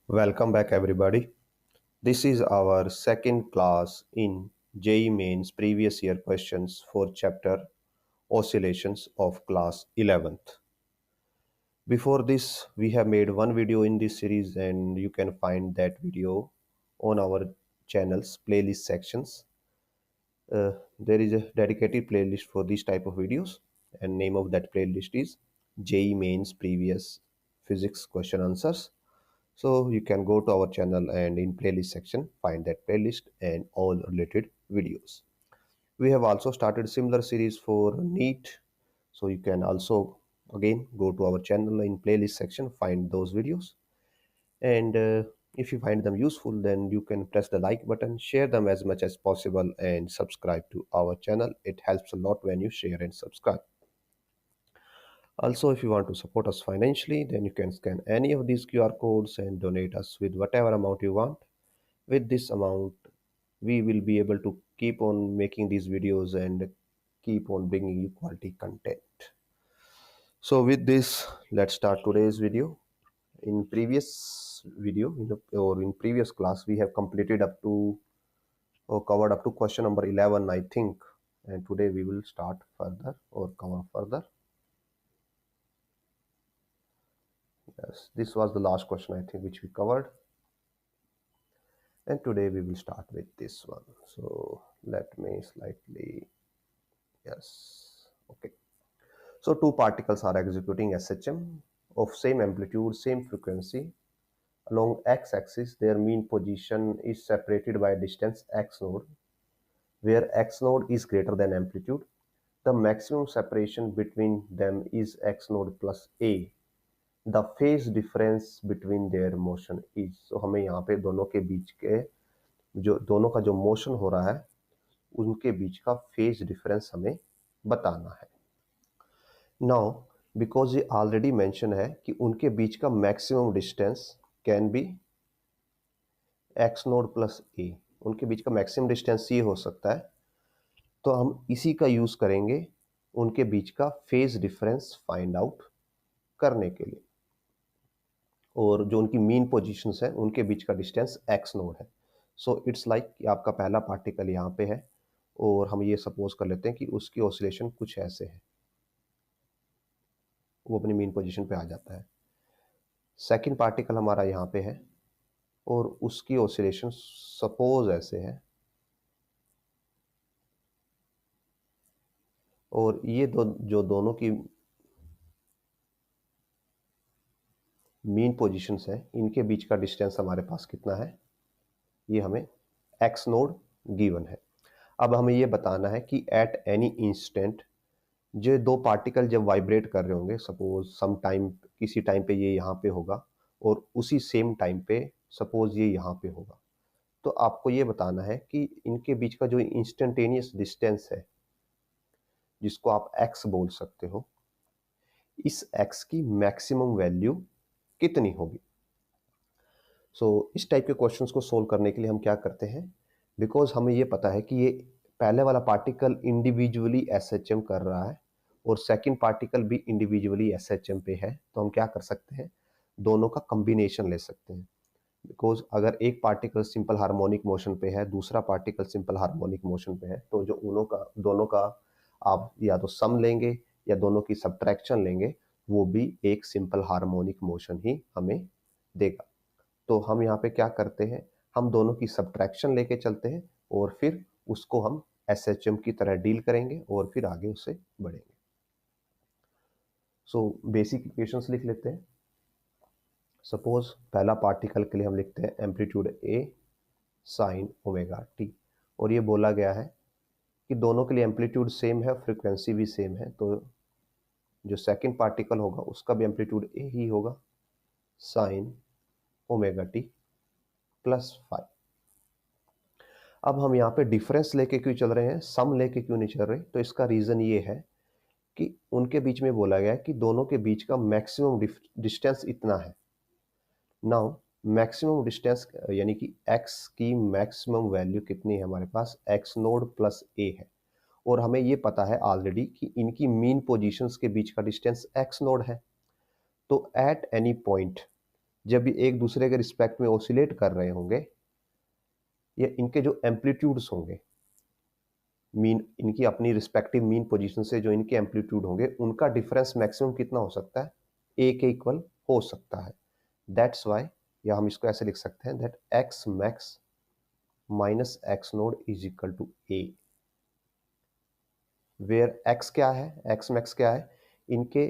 Welcome back, everybody. This is our second class in JEE Mains previous year questions for chapter Oscillations of class 11th. Before this, we have made one video in this series, and you can find that video on our channel's playlist sections. There is a dedicated playlist for this type of videos, and name of that playlist is JEE Mains previous physics question answers. So you can go to our channel and in playlist section find that playlist and all related videos. We have also started similar series for NEET. So you can also again go to our channel in playlist section, find those videos. And if you find them useful, then you can press the like button, share them as much as possible, and subscribe to our channel. It helps a lot when you share and subscribe. Also, if you want to support us financially, then you can scan any of these QR codes and donate us with whatever amount you want. With this amount, we will be able to keep on making these videos and keep on bringing you quality content. So with this, let's start today's video. In previous video, or in previous class, we have completed up to or covered up to question number 11, I think. And today we will start further or cover further. Yes, this was the last question, I think, which we covered. And today we will start with this one. So let me slightly, yes, okay. So two particles are executing SHM of same amplitude, same frequency. Along x-axis, their mean position is separated by a distance x node, where x node is greater than amplitude. The maximum separation between them is x node plus a. The phase difference between their motion is. So हमें यहाँ पे दोनों के बीच के जो दोनों का जो मोशन हो रहा है उनके बीच का फेज डिफरेंस हमें बताना है। नाउ बिकॉज ये ऑलरेडी मेंशन है कि उनके बीच का maximum distance can be X node plus A, उनके बीच का मैक्सिमम डिस्टेंस ये हो सकता है, तो हम इसी का यूज करेंगे उनके बीच का फेज डिफरेंस फाइंड आउट करने के लिए। और जो उनकी मीन पोजीशंस है उनके बीच का डिस्टेंस एक्स नोड है। सो इट्स लाइक कि आपका पहला पार्टिकल यहाँ पे है और हम ये सपोज कर लेते हैं कि उसकी ऑसिलेशन कुछ ऐसे है, वो अपनी मीन पोजीशन पे आ जाता है। सेकंड पार्टिकल हमारा यहाँ पे है और उसकी ऑसिलेशन सपोज ऐसे है, और ये जो दोनों की मीन पोजीशंस है इनके बीच का डिस्टेंस हमारे पास कितना है, ये हमें एक्स नोड गिवन है। अब हमें ये बताना है कि एट एनी इंस्टेंट जो दो पार्टिकल जब वाइब्रेट कर रहे होंगे, सपोज सम टाइम किसी टाइम पे ये यहाँ पे होगा और उसी सेम टाइम पे सपोज ये यहाँ पे होगा, तो आपको ये बताना है कि इनके बीच का जो इंस्टेंटेनियस डिस्टेंस है जिसको आप x बोल सकते हो, इस x की मैक्सिमम वैल्यू कितनी होगी। सो इस टाइप के क्वेश्चंस को सोल्व करने के लिए हम क्या करते हैं, बिकॉज हमें ये पता है कि ये पहले वाला पार्टिकल इंडिविजुअली SHM कर रहा है और सेकंड पार्टिकल भी इंडिविजुअली SHM पे है, तो हम क्या कर सकते हैं, दोनों का कॉम्बिनेशन ले सकते हैं। बिकॉज अगर एक पार्टिकल सिंपल हार्मोनिक मोशन पे है, दूसरा पार्टिकल सिंपल हार्मोनिक मोशन पे है, तो जो दोनों का आप या तो सम लेंगे या दोनों की सब्ट्रैक्शन लेंगे, वो भी एक सिंपल हार्मोनिक मोशन ही हमें देगा। तो हम यहाँ पे क्या करते हैं, हम दोनों की सब्ट्रैक्शन लेके चलते हैं और फिर उसको हम SHM की तरह डील करेंगे और फिर आगे उससे बढ़ेंगे। सो बेसिक इक्वेशंस लिख लेते हैं। सपोज पहला पार्टिकल के लिए हम लिखते हैं amplitude a sine omega T, और ये बोला गया है कि दोनों के लिए एम्पलीट्यूड सेम है, फ्रीक्वेंसी भी सेम है, तो जो सेकंड पार्टिकल होगा उसका भी एम्पलीट्यूड a ही होगा, साइन ओमेगा टी प्लस 5। अब हम यहाँ पे डिफरेंस लेके क्यों चल रहे हैं, सम लेके क्यों नहीं चल रहे, तो इसका रीज़न ये है कि उनके बीच में बोला गया है कि दोनों के बीच का मैक्सिमम डिस्टेंस इतना है। नाउ मैक्सिमम डिस्टेंस यानी कि x की मैक्सिमम वैल्यू कितनी है हमारे पास, x नोड प्लस a है, और हमें ये पता है ऑलरेडी कि इनकी मीन पोजीशंस के बीच का डिस्टेंस x नोड है। तो एट एनी पॉइंट जब ये एक दूसरे के रिस्पेक्ट में ऑसिलेट कर रहे होंगे, ये इनके जो एम्पलीट्यूड्स होंगे, मीन इनकी अपनी रिस्पेक्टिव मीन पोजीशन से जो इनके एम्पलीट्यूड होंगे, उनका डिफरेंस मैक्सिमम कितना हो सकता है, ए के इक्वल हो सकता है। दैट्स वाई, या हम इसको ऐसे लिख सकते हैं that X max minus X naught is equal to A, where X क्या है, एक्स मैक्स क्या है, इनके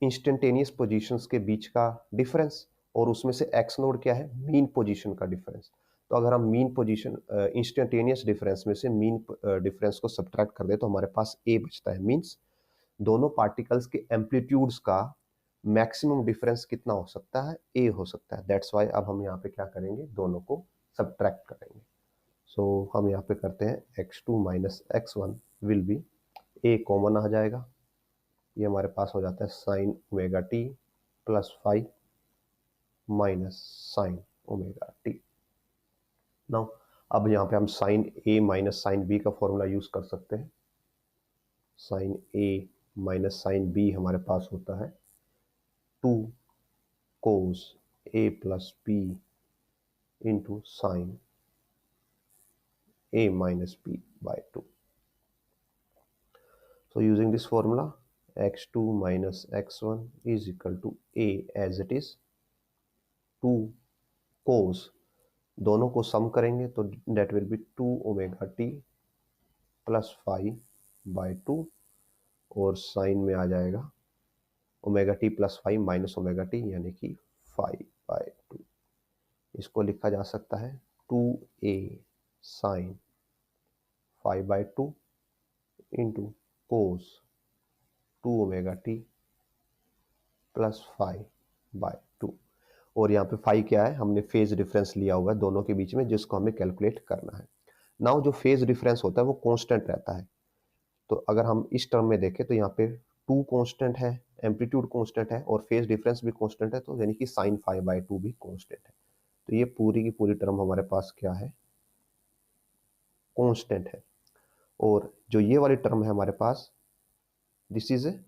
इंस्टेंटेनियस पोजीशंस के बीच का डिफरेंस, और उसमें से एक्स नोड क्या है, मीन पोजीशन का डिफरेंस। तो अगर हम मीन पोजीशन इंस्टेंटेनियस डिफरेंस में से मीन डिफरेंस को सब्ट्रैक्ट कर दे तो हमारे पास ए बचता है। मीन्स दोनों पार्टिकल्स के एम्पलीट्यूड्स का मैक्सिमम डिफरेंस कितना हो सकता है, ए हो सकता है। दैट्स वाई अब हम यहाँ पे क्या करेंगे, दोनों को सब्ट्रैक्ट करेंगे। सो हम यहाँ पे करते हैं x2 minus x1 will be, A common आ जाएगा, ये हमारे पास हो जाता है sine omega T plus 5 minus sine omega T. Now अब यहाँ पे हम sine A minus sine B का फॉर्मूला यूज कर सकते हैं। Sine A minus sine B हमारे पास होता है 2 cos A plus B into sine a minus b by 2. So using this formula, x2 minus x1 is equal to a as it is 2 cos, दोनों को सम करेंगे तो that will be 2 omega T plus 5 by 2, और sign में आ जाएगा omega T plus 5 minus omega T यानी कि 5 by 2। इसको लिखा जा सकता है 2a sine 5 by 2 into cos 2 omega T plus 5 by 2, और यहाँ पे 5 क्या है, हमने फेज डिफरेंस लिया हुआ है दोनों के बीच में, जिसको हमें कैलकुलेट करना है। नाउ जो फेज डिफरेंस होता है वो कांस्टेंट रहता है, तो अगर हम इस टर्म में देखें तो यहाँ पे 2 कांस्टेंट है, एम्पलीट्यूड कांस्टेंट है, और फेज डिफरेंस भी कांस्टेंट है, तो यानी कि साइन 5 बाई 2 भी कांस्टेंट है। तो ये पूरी की पूरी टर्म हमारे पास क्या है, कांस्टेंट है। और जो ये वाली टर्म है हमारे पास, this is a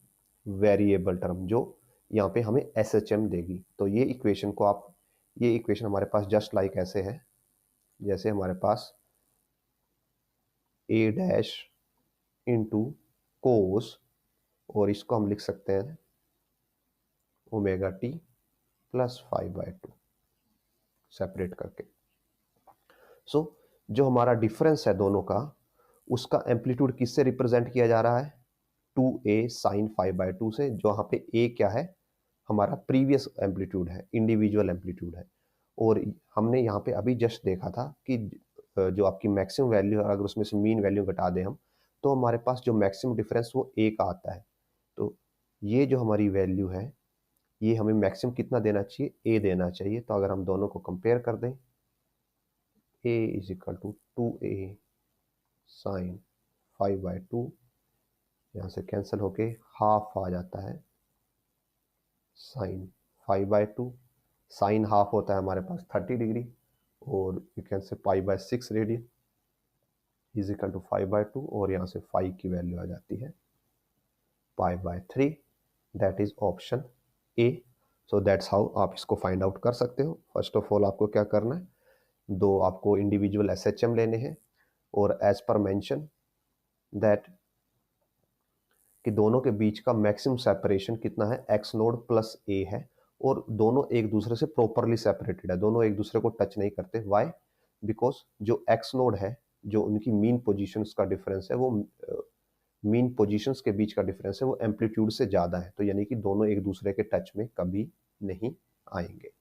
variable term, जो यहाँ पे हमें SHM देगी। तो ये इक्वेशन को आप, ये इक्वेशन हमारे पास जस्ट लाइक ऐसे है, जैसे हमारे पास a डैश इंटू कोस, और इसको हम लिख सकते हैं omega T plus 5 by 2 separate करके। सो जो हमारा डिफरेंस है दोनों का, उसका एम्पलीट्यूड किससे रिप्रेजेंट किया जा रहा है, 2a साइन 5 बाई 2 से, जो यहाँ पे a क्या है, हमारा प्रीवियस एम्पलीट्यूड है, इंडिविजुअल एम्पलीट्यूड है। और हमने यहाँ पे अभी जस्ट देखा था कि जो आपकी मैक्सिमम वैल्यू है, अगर उसमें से मीन वैल्यू घटा दें हम, तो हमारे पास जो मैक्सिमम डिफरेंस वो a का आता है। तो ये जो हमारी वैल्यू है, ये हमें मैक्सिमम कितना देना चाहिए, a देना चाहिए। तो अगर हम दोनों को कंपेयर कर दें, a is equal to 2a sine 5 by 2, यहाँ से कैंसिल होके हाफ आ जाता है साइन 5 बाई 2, साइन हाफ होता है हमारे पास 30 डिग्री, और you can say pi by 6 radian is equal to 5 by 2, और यहाँ से 5 की वैल्यू आ जाती है पाई by 3, that is option A. So that's how आप इसको फाइंड आउट कर सकते हो। फर्स्ट ऑफ ऑल आपको क्या करना है, दो आपको इंडिविजुअल SHM लेने हैं, और एज पर मेंशन दैट कि दोनों के बीच का मैक्सिमम सेपरेशन कितना है, एक्स नोड प्लस ए है, और दोनों एक दूसरे से प्रॉपरली सेपरेटेड है, दोनों एक दूसरे को टच नहीं करते। वाई, बिकॉज जो एक्स नोड है, जो उनकी मीन पोजीशंस का डिफरेंस है, वो मीन पोजीशंस के बीच का डिफरेंस है, वो एम्पलीट्यूड से ज़्यादा है, तो यानी कि दोनों एक दूसरे के टच में कभी नहीं आएंगे।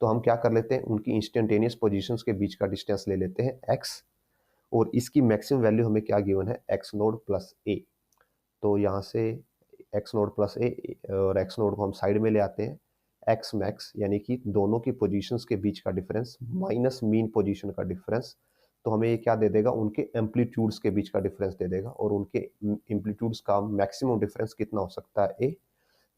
तो हम क्या कर लेते हैं, उनकी इंस्टेंटेनियस पोजीशंस के बीच का डिस्टेंस ले लेते हैं x, और इसकी मैक्सिमम वैल्यू हमें क्या गिवन है, एक्स नोड प्लस ए। तो यहाँ से एक्स नोड प्लस ए, और एक्स नोड को हम साइड में ले आते हैं, एक्स मैक्स यानी कि दोनों की पोजीशंस के बीच का डिफरेंस माइनस मीन पोजीशन का डिफरेंस, तो हमें ये क्या दे देगा, उनके एम्पलीट्यूड्स के बीच का डिफरेंस दे देगा, और उनके एम्पलीट्यूड्स का मैक्सिमम डिफरेंस कितना हो सकता है, ए।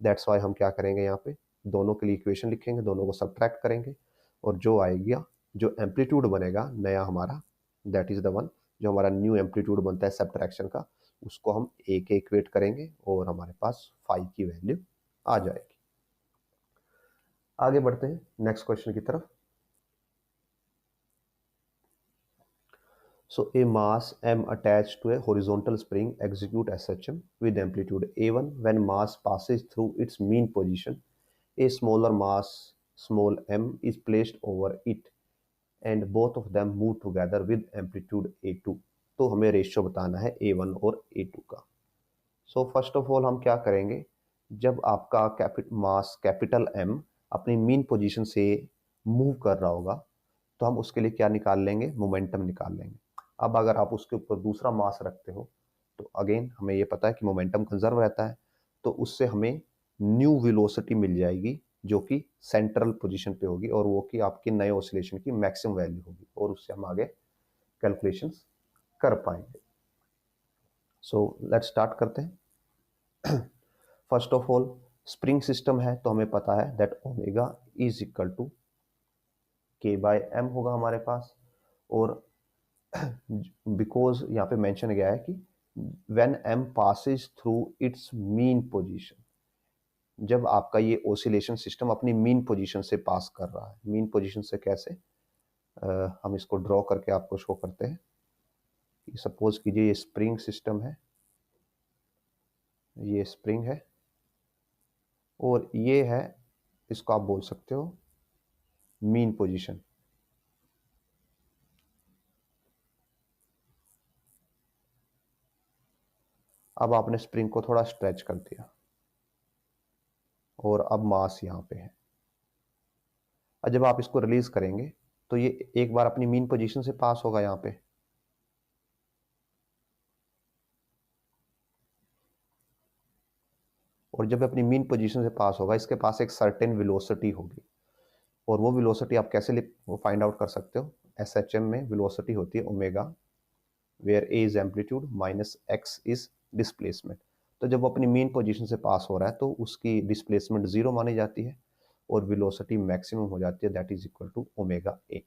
दैट्स वाई हम क्या करेंगे, यहाँ पे दोनों के लिए इक्वेशन लिखेंगे, दोनों को सब्ट्रैक्ट करेंगे, और जो आएगा, जो एम्पलीट्यूड बनेगा नया हमारा, दैट इज द वन, जो हमारा न्यू एम्पलीट्यूड बनता है सब्ट्रैक्शन का, उसको हम ए के इक्वेट करेंगे, और हमारे पास 5 की वैल्यू आ जाएगी। आगे बढ़ते हैं नेक्स्ट क्वेश्चन की तरफ। So a mass m attached to a horizontal spring execute SHM with amplitude a1 when mass passes through its mean position. A smaller mass small m is placed over it and both of them move together with amplitude a2. तो हमें ratio बताना है a1 और a2 का। So first of all हम क्या करेंगे, जब आपका मास कैपिटल एम अपनी मीन पोजीशन से मूव कर रहा होगा तो हम उसके लिए क्या निकाल लेंगे, मोमेंटम निकाल लेंगे। अब अगर आप उसके ऊपर दूसरा मास रखते हो तो अगेन हमें ये पता है कि मोमेंटम कंजर्व रहता है, तो उससे हमें न्यू वेलोसिटी मिल जाएगी जो कि सेंट्रल पोजीशन पे होगी और वो कि आपकी नए ऑसिलेशन की मैक्सिमम वैल्यू होगी और उससे हम आगे कैलकुलेशंस कर पाएंगे। सो लेट्स स्टार्ट करते हैं। First of all spring system है तो हमें पता है that omega is equal to K by M होगा हमारे पास। और बिकॉज यहाँ पे मेंशन गया है कि when M passes through its mean position, जब आपका ये ओसिलेशन सिस्टम अपनी मीन पोजीशन से पास कर रहा है। मीन पोजीशन से कैसे, हम इसको ड्रॉ करके आपको शो करते हैं। सपोज कीजिए ये स्प्रिंग सिस्टम है, ये स्प्रिंग है और ये है, इसको आप बोल सकते हो मीन पोजीशन। अब आपने स्प्रिंग को थोड़ा स्ट्रेच कर दिया और अब मास यहाँ पे है। और जब आप इसको रिलीज करेंगे तो ये एक बार अपनी मीन पोजीशन से पास होगा यहाँ पे, और जब अपनी मीन पोजीशन से पास होगा इसके पास एक सर्टेन वेलोसिटी होगी। और वो वेलोसिटी आप कैसे वो फाइंड आउट कर सकते हो, एसएचएम में वेलोसिटी होती है omega, where A is amplitude minus X is displacement. तो जब वो अपनी मीन पोजीशन से पास हो रहा है तो उसकी डिस्प्लेसमेंट जीरो मानी जाती है और वेलोसिटी मैक्सिमम हो जाती है, that is equal to omega A.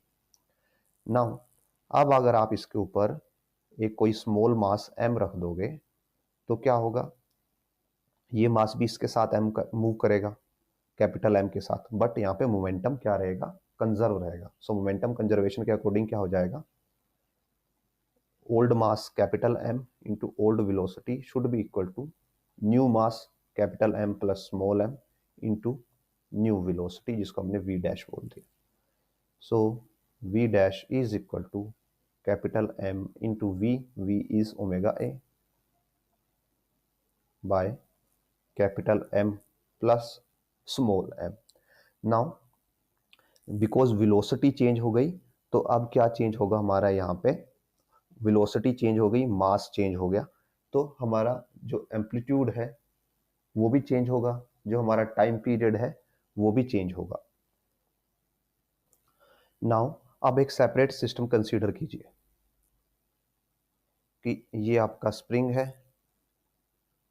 Now अब अगर आप इसके ऊपर एक कोई स्मॉल मास m रख दोगे तो क्या होगा, ये मास भी इसके साथ m मूव करेगा कैपिटल M के साथ, बट यहाँ पे मोमेंटम क्या रहेगा, कंजर्व रहेगा। सो मोमेंटम कंजर्वेशन के अकॉर्डिंग क्या हो जाएगा, old mass capital M into old velocity should be equal to new mass capital M plus small m into new velocity, जिसको हमने v डैश बोल दिया। So v dash is equal to capital M into v is omega a by capital M plus small m। Now because velocity change हो गई तो अब क्या change होगा हमारा, यहाँ पे वेलोसिटी चेंज हो गई, मास चेंज हो गया, तो हमारा जो एम्पलीट्यूड है वो भी चेंज होगा, जो हमारा टाइम पीरियड है वो भी चेंज होगा। नाउ अब एक सेपरेट सिस्टम कंसीडर कीजिए कि ये आपका स्प्रिंग है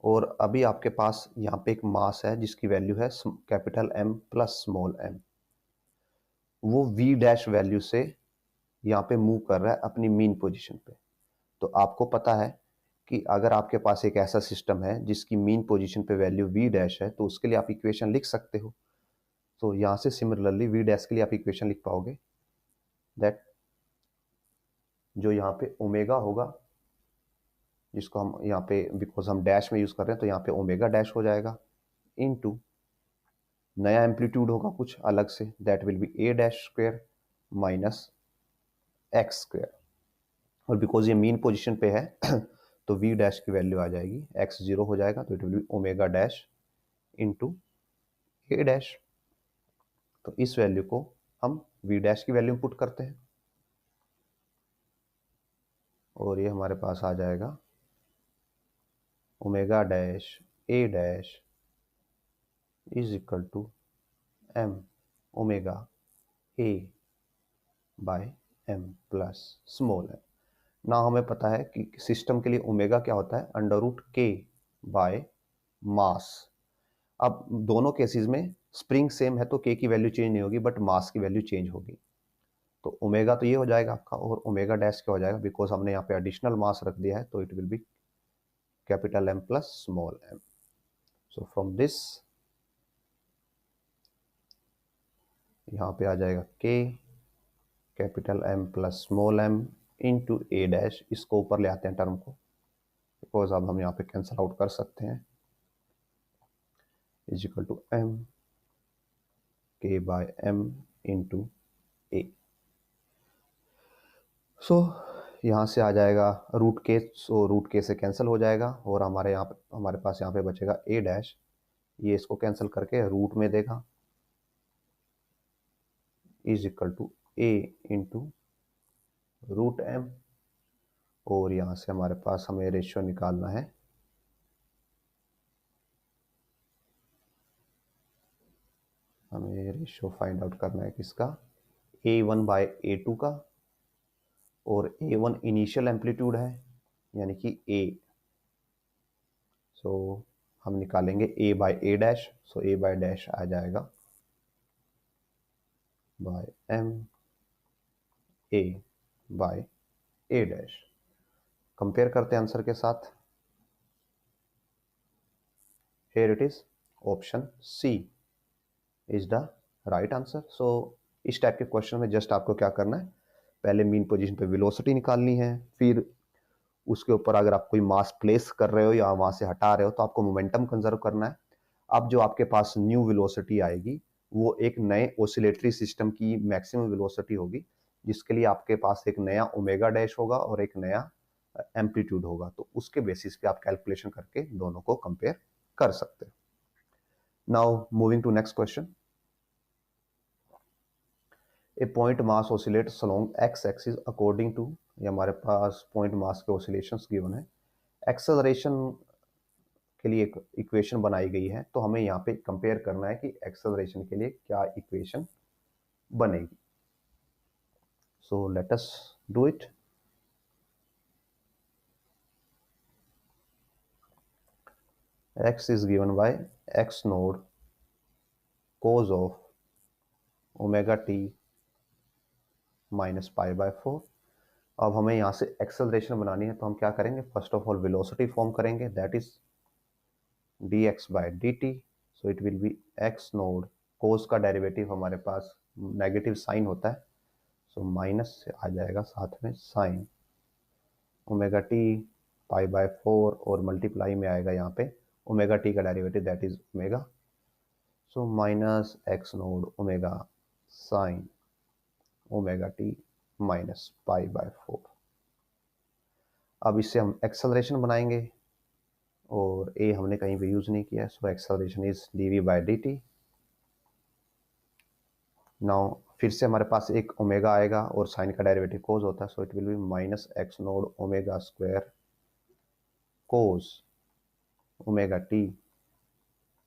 और अभी आपके पास यहाँ पे एक मास है जिसकी वैल्यू है capital M plus small m। वो v डैश वैल्यू से यहाँ पे मूव कर रहा है अपनी मीन पोजीशन पे। तो आपको पता है कि अगर आपके पास एक ऐसा सिस्टम है जिसकी मीन पोजीशन पे वैल्यू v डैश है तो उसके लिए आप इक्वेशन लिख सकते हो। तो यहाँ से सिमिलरली v डैश के लिए आप इक्वेशन लिख पाओगे दैट जो यहाँ पे ओमेगा होगा, जिसको हम यहाँ पे बिकॉज हम डैश में यूज कर रहे हैं तो यहाँ पे ओमेगा डैश हो जाएगा, इनटू नया एम्पलीट्यूड होगा कुछ अलग से, that will be a dash square minus X square. और बिकॉज ये मीन पोजीशन पे है तो v डैश की वैल्यू आ जाएगी, x जीरो हो जाएगा तो it will be omega dash into A dash. तो इस वैल्यू को हम v डैश की वैल्यू पुट करते हैं और ये हमारे पास आ जाएगा omega dash A dash is equal to m omega a by m plus small m। ना हमें पता है कि सिस्टम के लिए ओमेगा क्या होता है, अंडर रूट के बाय मास। अब दोनों केसेस में स्प्रिंग सेम है तो के की वैल्यू चेंज नहीं होगी बट मास की वैल्यू चेंज होगी। तो ओमेगा तो ये हो जाएगा आपका और ओमेगा डैश क्या हो जाएगा, बिकॉज हमने यहाँ पे एडिशनल मास रख दिया है तो it will B capital M plus small m। So from this यहाँ पे आ जाएगा k capital M plus small m into a dash, इसको ऊपर ले आते हैं टर्म को, बिकॉज अब हम यहाँ पे कैंसल आउट कर सकते हैं, is equal to m k by m into a। So यहाँ से आ जाएगा रूट के, सो रूट के से कैंसिल हो जाएगा और हमारे पास यहाँ पे बचेगा a डैश, ये इसको कैंसिल करके रूट में देगा, is equal to a into root m, और यहाँ से हमारे पास हमें रेशियो निकालना है, हमें रेशियो फाइंड आउट करना है किसका, a1 बाय a2 का, और a1 इनिशियल एम्पलीट्यूड है यानी कि a, सो हम निकालेंगे a by a dash, so a by dash आ जाएगा by m a by a dash. Compare करते हैं आंसर के साथ, here it is, option C is the right answer. So इस टाइप के क्वेश्चन में जस्ट आपको क्या करना है, पहले मीन पोजीशन पे वेलोसिटी निकालनी है, फिर उसके ऊपर अगर आप कोई मास प्लेस कर रहे हो या वहां से हटा रहे हो तो आपको मोमेंटम कंजर्व करना है। अब जो आपके पास न्यू वेलोसिटी आएगी वो एक नए ओसिलेटरी सिस्टम की मैक्सिमम वेलोसिटी होगी, जिसके लिए आपके पास एक नया ओमेगा डैश होगा और एक नया एम्पलीट्यूड होगा, तो उसके बेसिस पे आप कैलकुलेशन करके दोनों को कंपेयर कर सकते हैं। Now moving to next question, A point mass oscillates along X axis according to, ये हमारे पास पॉइंट मास के ऑसिलेशंस गिवन है, एक्सेलरेशन के लिए एक इक्वेशन बनाई गई है, तो हमें यहाँ पे कंपेयर करना है कि एक्सेलरेशन के लिए क्या इक्वेशन बनेगी। So let us do it. x is given by x node cos of omega t minus pi by 4। अब हमें यहाँ से एक्सेलरेशन बनानी है, तो हम क्या करेंगे, first of all velocity form करेंगे, that is dx by dt, so it will be x node, cos का डेरिवेटिव हमारे पास नेगेटिव साइन होता है, सो माइनस से आ जाएगा साथ में sign omega t pi by 4, और मल्टीप्लाई में आएगा यहाँ पे ओमेगा t का derivative that is omega, so minus x node omega sine omega t minus pi by 4। अब इससे हम एक्सेलरेशन बनाएंगे और a हमने कहीं भी यूज नहीं किया, so acceleration is dv by dt। नाउ फिर से हमारे पास एक ओमेगा आएगा और साइन का डेरिवेटिव कोस होता है, सो it will be minus X node omega square cos omega t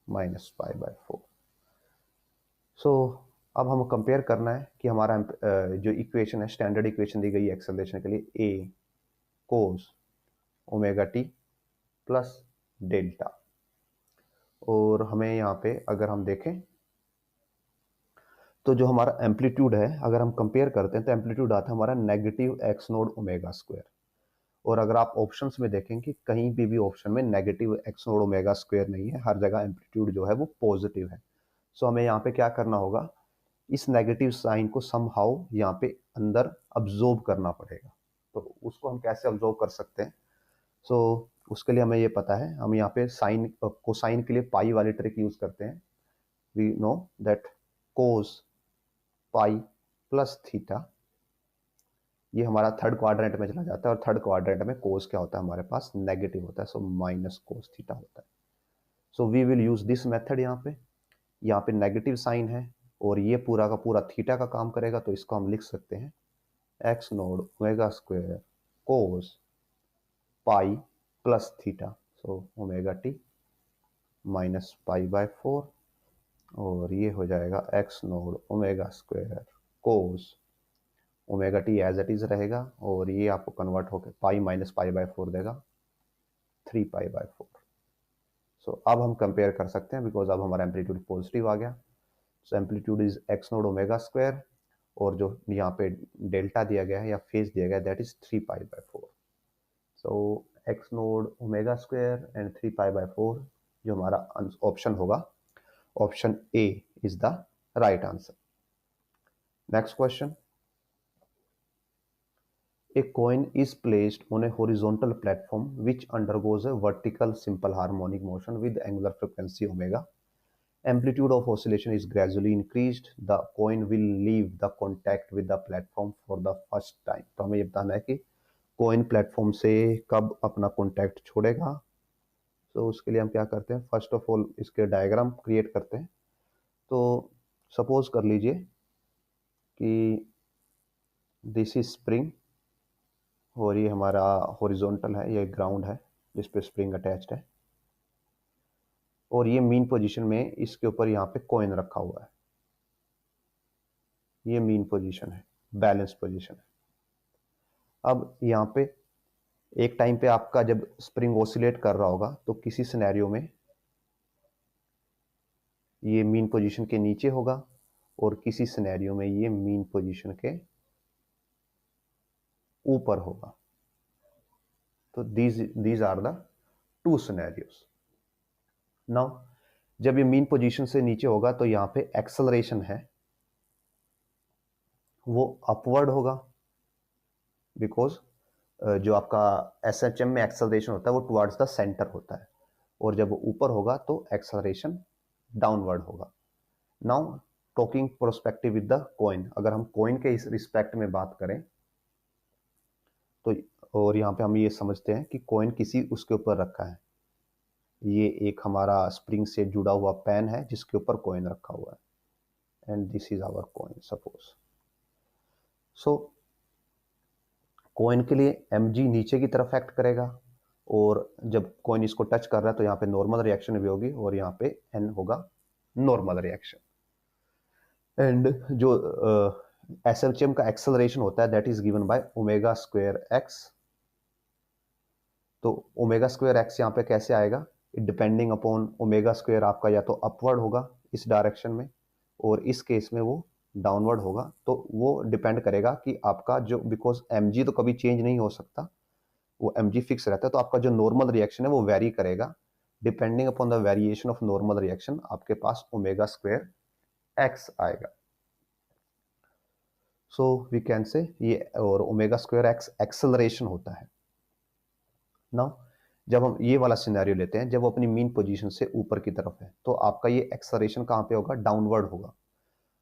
minus pi by 4। सो अब हम कंपेयर करना है कि हमारा जो इक्वेशन है, स्टैंडर्ड इक्वेशन दी गई है एक्सेलरेशन के लिए, a cos omega t plus delta, और हमें यहाँ पे अगर हम देखें तो जो हमारा एम्पलीट्यूड है अगर हम कंपेयर करते हैं तो एम्पलीट्यूड आता है हमारा negative x node omega square, और अगर आप ऑप्शंस में देखें कि कहीं भी ऑप्शन में negative x node omega square नहीं है, हर जगह एम्पलीट्यूड जो है वो पॉजिटिव है। सो हमें यहाँ पे क्या करना होगा, इस नेगेटिव साइन को समहाउ यहाँ पे अंदर अब्जॉर्ब करना पड़ेगा। तो उसको हम कैसे अब्जॉर्ब कर सकते हैं, सो उसके लिए हमें ये पता है, हम यहाँ पे साइन कोसाइन के लिए पाई वाली ट्रिक यूज करते हैं, we know that cos pi plus theta, ये हमारा थर्ड क्वाड्रेंट में चला जाता है, और थर्ड क्वाड्रेंट में कोस क्या होता है हमारे पास, नेगेटिव होता है, सो माइनस कोस थीटा होता है। So we will use this method, यहाँ पे नेगेटिव साइन है और ये पूरा का पूरा थीटा का काम करेगा, तो इसको हम लिख सकते हैं X node omega square cos pi plus theta, so omega T minus pi by 4, और ये हो जाएगा X node omega square cos omega T as it is रहेगा, और ये आपको कन्वर्ट होकर पाई माइनस पाई बाय 4 देगा 3 पाई बाय 4। सो अब हम कंपेयर कर सकते हैं बिकॉज अब हमारा एम्पलीट्यूड पॉजिटिव आ गया, so amplitude is X node omega square, और जो यहाँ पे डेल्टा दिया गया है या फेज दिया गया है that is 3 pi by 4। So x node omega square and 3 pi by 4 जो हमारा ऑप्शन होगा, option A is the right answer. Next question, a coin is placed on a horizontal platform which undergoes a vertical simple harmonic motion with angular frequency omega. Amplitude of oscillation is gradually increased. The coin will leave the contact with the platform for the first time. तो हमें ये बताना है कि coin platform से कब अपना contact छोड़ेगा. तो उसके लिए हम क्या करते हैं, फर्स्ट ऑफ ऑल इसके डायग्राम क्रिएट करते हैं. तो सपोज कर लीजिए कि दिस इज स्प्रिंग और ये हमारा हॉरिजॉन्टल है, ये ग्राउंड है जिस पे स्प्रिंग अटैच्ड है, और ये मीन पोजीशन में इसके ऊपर यहाँ पे कॉइन रखा हुआ है. ये मीन पोजीशन है, बैलेंस पोजीशन है. अब यहाँ पे एक टाइम पे आपका जब स्प्रिंग ऑसिलेट कर रहा होगा तो किसी सिनेरियो में ये मीन पोजीशन के नीचे होगा और किसी सिनेरियो में ये मीन पोजीशन के ऊपर होगा. तो these are the two scenarios. Now जब ये मीन पोजीशन से नीचे होगा तो यहाँ पे एक्सेलरेशन है वो अपवर्ड होगा, बिकॉज जो आपका एसएचएम में एक्सेलरेशन होता है वो टुवर्ड्स द सेंटर होता है, और जब वो ऊपर होगा तो एक्सेलरेशन डाउनवर्ड होगा. Now talking prospective with the coin, अगर हम कॉइन के इस रिस्पेक्ट में बात करें तो, और यहाँ पे हम ये समझते हैं कि कॉइन किसी उसके ऊपर रखा है. ये एक हमारा स्प्रिंग से जुड़ा हुआ पेन है जिसके ऊपर कॉइन रखा हुआ है, and this is our coin suppose. So coin के लिए mg नीचे की तरफ एक्ट करेगा, और जब कॉइन इसको टच कर रहा है तो यहाँ पे नॉर्मल रिएक्शन भी होगी और यहाँ पे n होगा नॉर्मल रिएक्शन. एंड जो एसएचएम का एक्सेलरेशन होता है that is given by omega square x. तो ओमेगा स्क्वायर एक्स यहाँ पे कैसे आएगा, डिपेंडिंग अपॉन ओमेगा स्क्वायर आपका या तो अपवर्ड होगा इस डायरेक्शन में, और इस केस में वो डाउनवर्ड होगा. तो वो डिपेंड करेगा कि आपका जो, बिकॉज mg तो कभी चेंज नहीं हो सकता, वो mg फिक्स रहता है, तो आपका जो नॉर्मल रिएक्शन है वो वेरी करेगा. Depending upon the variation of normal reaction आपके पास ओमेगा स्क्वायर एक्स आएगा. सो वी कैन से ये, और ओमेगा स्क्वायर एक्स एक्सेलरेशन होता है. नाउ जब हम ये वाला सिनेरियो लेते हैं जब वो अपनी मीन पोजीशन से ऊपर की तरफ है तो आपका ये एक्सेलरेशन कहाँ पे होगा, डाउनवर्ड होगा.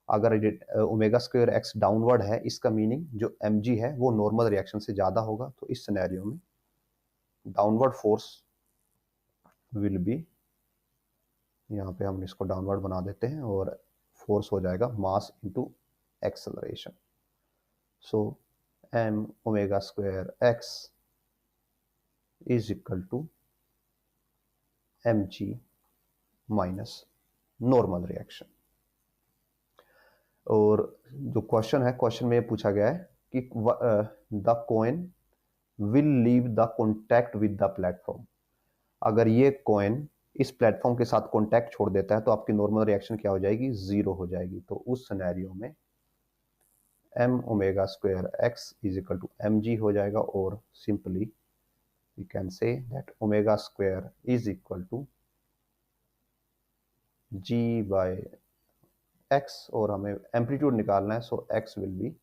अगर ओमेगा स्क्वायर एक्स डाउनवर्ड है इसका मीनिंग जो mg है वो नॉर्मल रिएक्शन से ज़्यादा होगा. तो इस सिनेरियो में डाउनवर्ड फोर्स विल बी, यहाँ पे हम इसको डाउनवर्ड बना देते हैं और फोर्स हो जाएगा mass into acceleration. So m omega square X is equal to mg minus normal reaction. और जो क्वेश्चन है, क्वेश्चन में पूछा गया है कि the coin will leave the contact with the platform. अगर ये कॉइन इस प्लेटफॉर्म के साथ कॉन्टैक्ट छोड़ देता है तो आपकी नॉर्मल रिएक्शन क्या हो जाएगी, जीरो हो जाएगी. तो उस सिनेरियो में m omega square x is equal to mg हो जाएगा, और simply we can say that omega square is equal to g by x, और हमें एम्पलीट्यूड निकालना है, so x will be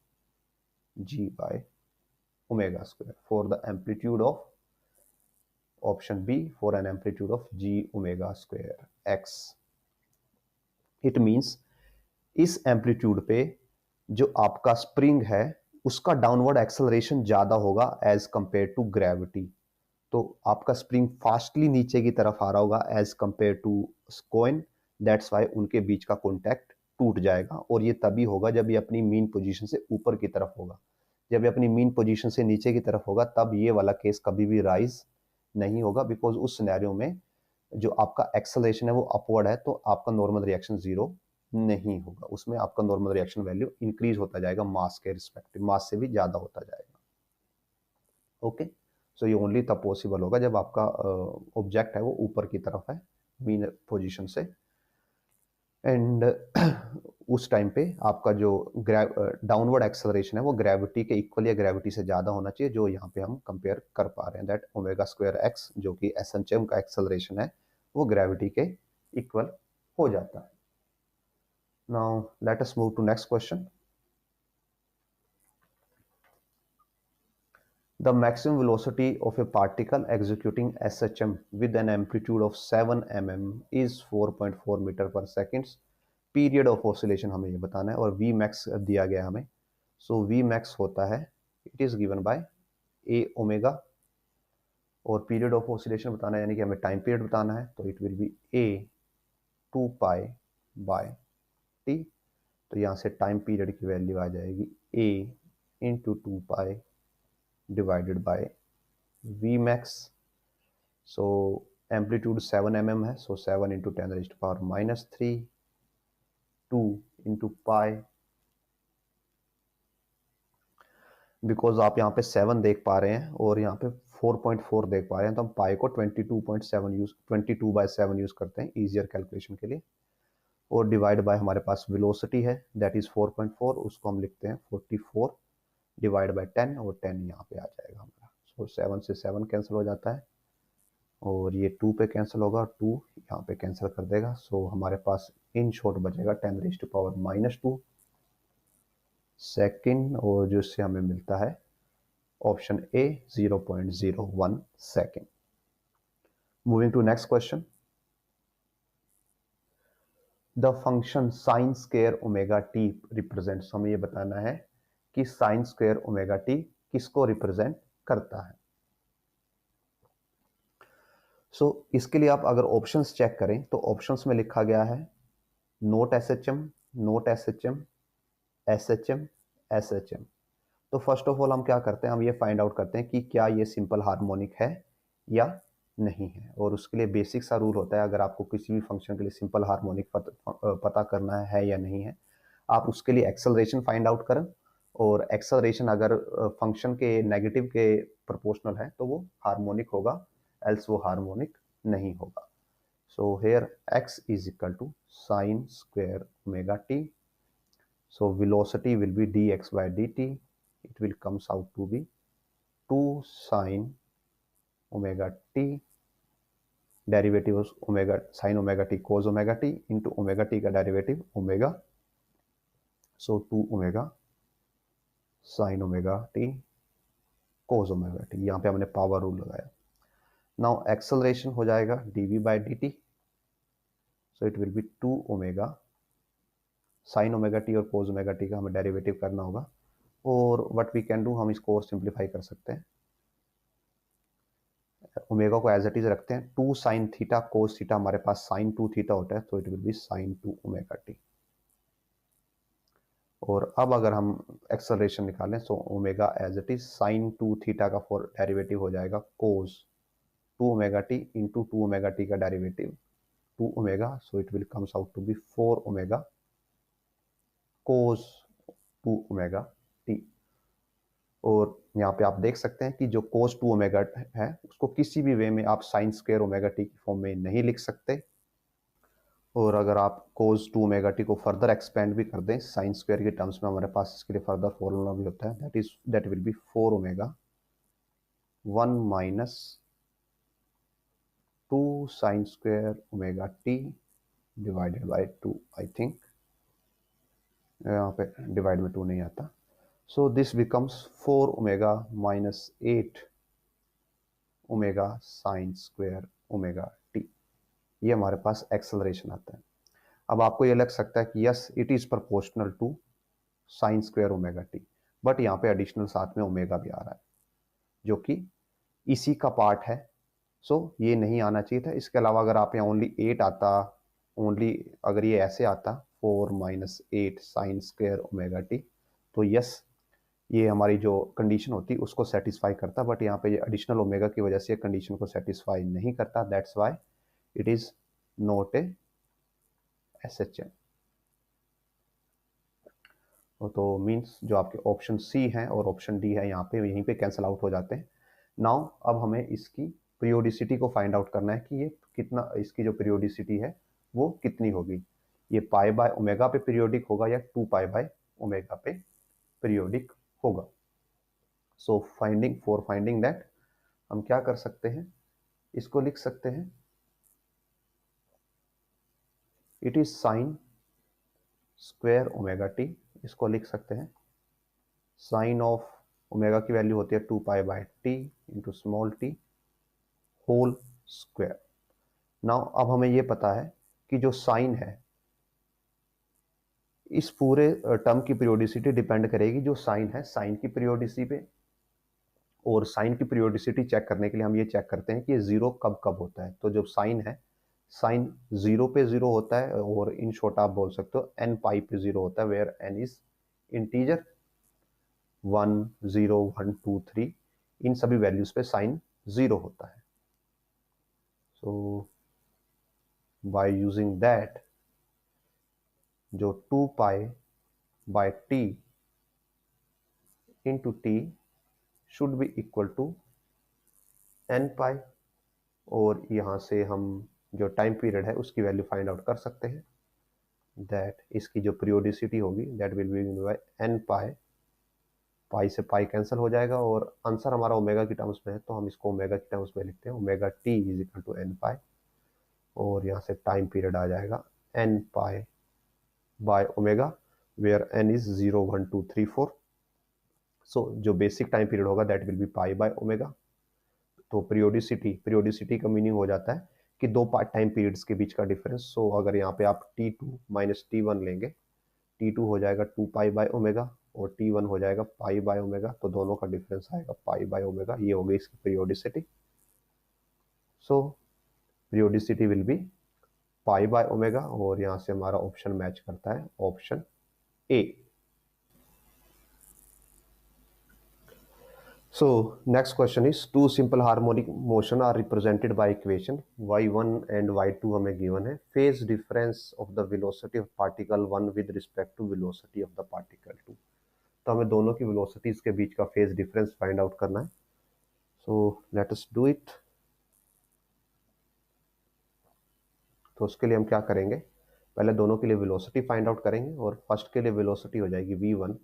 g by omega square for the amplitude of option B, for an amplitude of g omega square x. It means इस amplitude पे जो आपका spring है उसका डाउनवर्ड एक्सेलरेशन ज्यादा होगा एज कंपेयर टू ग्रेविटी. तो आपका स्प्रिंग फास्टली नीचे की तरफ आ रहा होगा as compare to coin. That's why उनके बीच का कॉन्टैक्ट टूट जाएगा, और ये तभी होगा जब ये अपनी मीन पोजीशन से ऊपर की तरफ होगा. जब ये अपनी मीन पोजीशन से नीचे की तरफ होगा तब ये वाला केस कभी भी राइज नहीं होगा, बिकॉज उस सिनेरियो में जो आपका एक्सेलरेशन है वो अपवर्ड है, तो आपका नॉर्मल रिएक्शन जीरो नहीं होगा. उसमें आपका नॉर्मल रिएक्शन वैल्यू इंक्रीज होता जाएगा मास के रिस्पेक्टिव, मास से भी ज्यादा होता जाएगा. ओके, सो ये ओनली तब पॉसिबल होगा जब आपका ऑब्जेक्ट है वो ऊपर की तरफ है मीन पोजीशन से, एंड उस टाइम पे आपका जो डाउनवर्ड एक्सेलरेशन है वो ग्रेविटी के इक्वल या ग्रेविटी से ज़्यादा होना चाहिए, जो यहाँ पे हम कंपेयर कर पा रहे हैं. दैट ओमेगा स्क्वायर एक्स जो कि एसएचएम का एक्सेलरेशन है वो ग्रेविटी के इक्वल हो जाता है. Now let us move to next question. The maximum velocity of a particle executing SHM with an amplitude of 7 mm is 4.4 metre पर सेकेंड. पीरियड ऑफ ऑसिलेशन हमें ये बताना है और V max दिया गया हमें. सो V max होता है, it is given by A omega, और पीरियड ऑफ ऑसिलेशन बताना है यानी कि हमें टाइम पीरियड बताना है, तो it will be A 2 pi by T. तो यहाँ से टाइम पीरियड की वैल्यू आ जाएगी A into 2 pi divided by V max. So amplitude 7 mm है, सो 7 इंटू 10⁻³ 2 इंटू पाई. बिकॉज आप यहाँ पे 7 देख पा रहे हैं और यहाँ पे 4.4 देख पा रहे हैं, तो हम पाई को 22/7 यूज करते हैं इजियर कैलकुलेशन के लिए. और डिवाइड बाय हमारे पास वेलोसिटी है दैट इज 4.4, उसको हम लिखते हैं 44 डिवाइड बाय 10, और 10 यहाँ पे आ जाएगा हमारा. सो 7 से 7 कैंसिल हो जाता है और ये 2 पे कैंसिल होगा, 2 यहाँ पे कैंसिल कर देगा. सो हमारे पास इन शॉर्ट बचेगा 10⁻⁻² सेकेंड, और जो इससे हमें मिलता है option A 0.01 second. Moving to next question. The function sine square omega T represents, हमें ये बताना है कि साइन स्क्वायर ओमेगा टी किसको रिप्रेजेंट करता है. सो इसके लिए आप अगर ऑप्शंस चेक करें तो ऑप्शंस में लिखा गया है note SHM, note SHM, SHM, SHM. तो फर्स्ट ऑफ ऑल हम क्या करते हैं, हम ये फाइंड आउट करते हैं कि क्या ये सिंपल हार्मोनिक है या नहीं है. और उसके लिए बेसिक सा रूल होता है, अगर आपको किसी भी फंक्शन के लिए सिंपल हार्मोनिक पता करना है या नहीं है, आप उसके लिए एक्सेलरेशन फाइंड आउट करें, और एक्सेलरेशन अगर फंक्शन के नेगेटिव के प्रोपोर्शनल है तो वो हार्मोनिक होगा, एल्स वो हार्मोनिक नहीं होगा. So here x is equal to sine square omega T. So velocity will be dx by dt. It will comes out to be 2 sin omega t. Derivative of omega sin omega t cos omega t into omega t का derivative omega. So 2 omega sin omega t cos omega t. यहाँ पे हमने power rule लगाया. Now acceleration हो जाएगा dv by dt. So it will be 2 omega sin omega t और cos omega t का हमें डेरिवेटिव करना होगा. और व्हाट वी कैन डू, हम इसको और सिंप्लीफाई कर सकते हैं. ओमेगा को एज इट इज रखते हैं, 2 साइन थीटा कोस थीटा हमारे पास साइन 2 थीटा होता है, तो it will be sine 2 omega T. और अब अगर हम एक्सेलरेशन निकालें तो omega as it is sine 2 theta का फॉर डेरिवेटिव हो जाएगा cos 2 omega T into 2 omega T का derivative 2 omega. So it will comes out to be 4 omega cos 2 omega T. और यहाँ पे आप देख सकते हैं कि जो कोस 2 ओमेगा है उसको किसी भी वे में आप साइन स्क्वायर ओमेगा टी की फॉर्म में नहीं लिख सकते. और अगर आप कोस 2 ओमेगा टी को फर्दर एक्सपेंड भी कर दें साइन स्क्वायर के टर्म्स में, हमारे पास इसके लिए फर्दर फॉर्मूला भी होता है, that will be 4 omega 1 minus 2 sign square omega T divided by 2. I think यहाँ पे डिवाइड में 2 नहीं आता. So this becomes 4 omega minus 8 omega sin square omega t. ये हमारे पास एक्सेलरेशन आता है. अब आपको ये लग सकता है कि yes it is proportional to sine square omega T, but यहाँ पे एडिशनल साथ में ओमेगा भी आ रहा है जो कि इसी का पार्ट है. सो ये नहीं आना चाहिए था. इसके अलावा अगर आप यहाँ ओनली 8 आता, ओनली अगर ये ऐसे आता 4 minus 8 sign square omega T, तो यस ये हमारी जो कंडीशन होती उसको सेटिस्फाई करता, बट यहाँ पे ये एडिशनल ओमेगा की वजह से कंडीशन को सेटिस्फाई नहीं करता. That's why it is not a SHM. तो मींस जो आपके ऑप्शन सी है और ऑप्शन डी है यहाँ पे यहीं पे कैंसिल आउट हो जाते हैं. नाउ अब हमें इसकी पीरियोडिसिटी को फाइंड आउट करना है कि ये कितना, इसकी जो पीरियोडिसिटी है वो कितनी होगी. ये पाई बाय ओमेगा पे पीरियोडिक होगा या 2 पाई बाय ओमेगा पे पीरियोडिक होगा. सो फाइंडिंग दैट हम क्या कर सकते हैं, इसको लिख सकते हैं it is sine square omega T. इसको लिख सकते हैं साइन ऑफ ओमेगा की वैल्यू होती है 2π/t into small T whole square. Now अब हमें ये पता है कि जो साइन है, इस पूरे टर्म की पीरियोडिसिटी डिपेंड करेगी जो साइन है साइन की पीरियोडिसिटी पे। और साइन की पीरियोडिसिटी चेक करने के लिए हम ये चेक करते हैं कि ये जीरो कब कब होता है। तो जब साइन है, साइन 0 पे 0 होता है, और इन शॉर्ट आप बोल सकते हो n पाई पे 0 होता है, वेयर n इज इंटीजर 1 0 1 2 3, इन सभी वैल्यूज पे साइन 0 होता है। सो बाय यूजिंग दैट, जो 2π/t into T should be equal to n pi, और यहाँ से हम जो टाइम पीरियड है उसकी वैल्यू फाइंड आउट कर सकते हैं। दैट इसकी जो पीरियोडिसिटी होगी that will be by n pi, pi से पाई कैंसिल हो जाएगा, और आंसर हमारा ओमेगा की टर्म्स में है तो हम इसको ओमेगा की टर्म्स में लिखते हैं, omega T is equal to n pi, और यहाँ से टाइम पीरियड आ जाएगा n pi by omega, where n is 0 1 2 3 4। So जो बेसिक टाइम पीरियड होगा that will be pi by omega. तो पीरियोडिसिटी का मीनिंग हो जाता है कि दो टाइम पीरियड्स के बीच का डिफरेंस। सो अगर यहाँ पे आप t2 माइनस t1 लेंगे, t2 हो जाएगा 2π/ओमेगा और t1 हो जाएगा π/ओमेगा, तो दोनों का डिफरेंस आएगा π/ओमेगा। ये हो गई इसकी periodicity. So periodicity will be π/ओमेगा, और यहाँ से हमारा ऑप्शन मैच करता है, option A. So next question is two simple harmonic motion are represented by equation y1 and y2 हमें given है। Phase difference of the velocity of particle 1 with respect to velocity of the particle 2। तो हमें दोनों की velocities के बीच का phase difference find out करना है। So let us do it। तो उसके लिए हम क्या करेंगे, पहले दोनों के लिए velocity find out करेंगे, और फर्स्ट के लिए velocity हो जाएगी v1,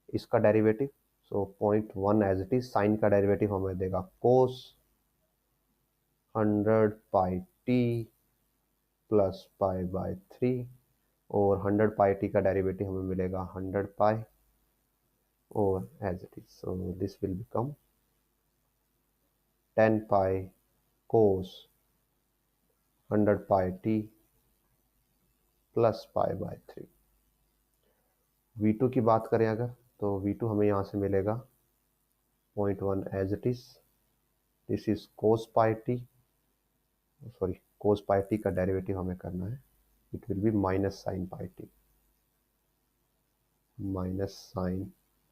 इसका derivative. So 0.1 as it is, sine का डेरिवेटिव हमें देगा cos 100πt प्लस π/3, और 100πt का डेरिवेटिव हमें मिलेगा 100π, और as it is. So this will become 10π cos 100πt plus π/3। v2 की बात करें अगर, तो v2 हमें यहाँ से मिलेगा 0.1 as it is, this is cos πt, sorry cos πt का डेरिवेटिव हमें करना है, it will be minus sine πt, minus sine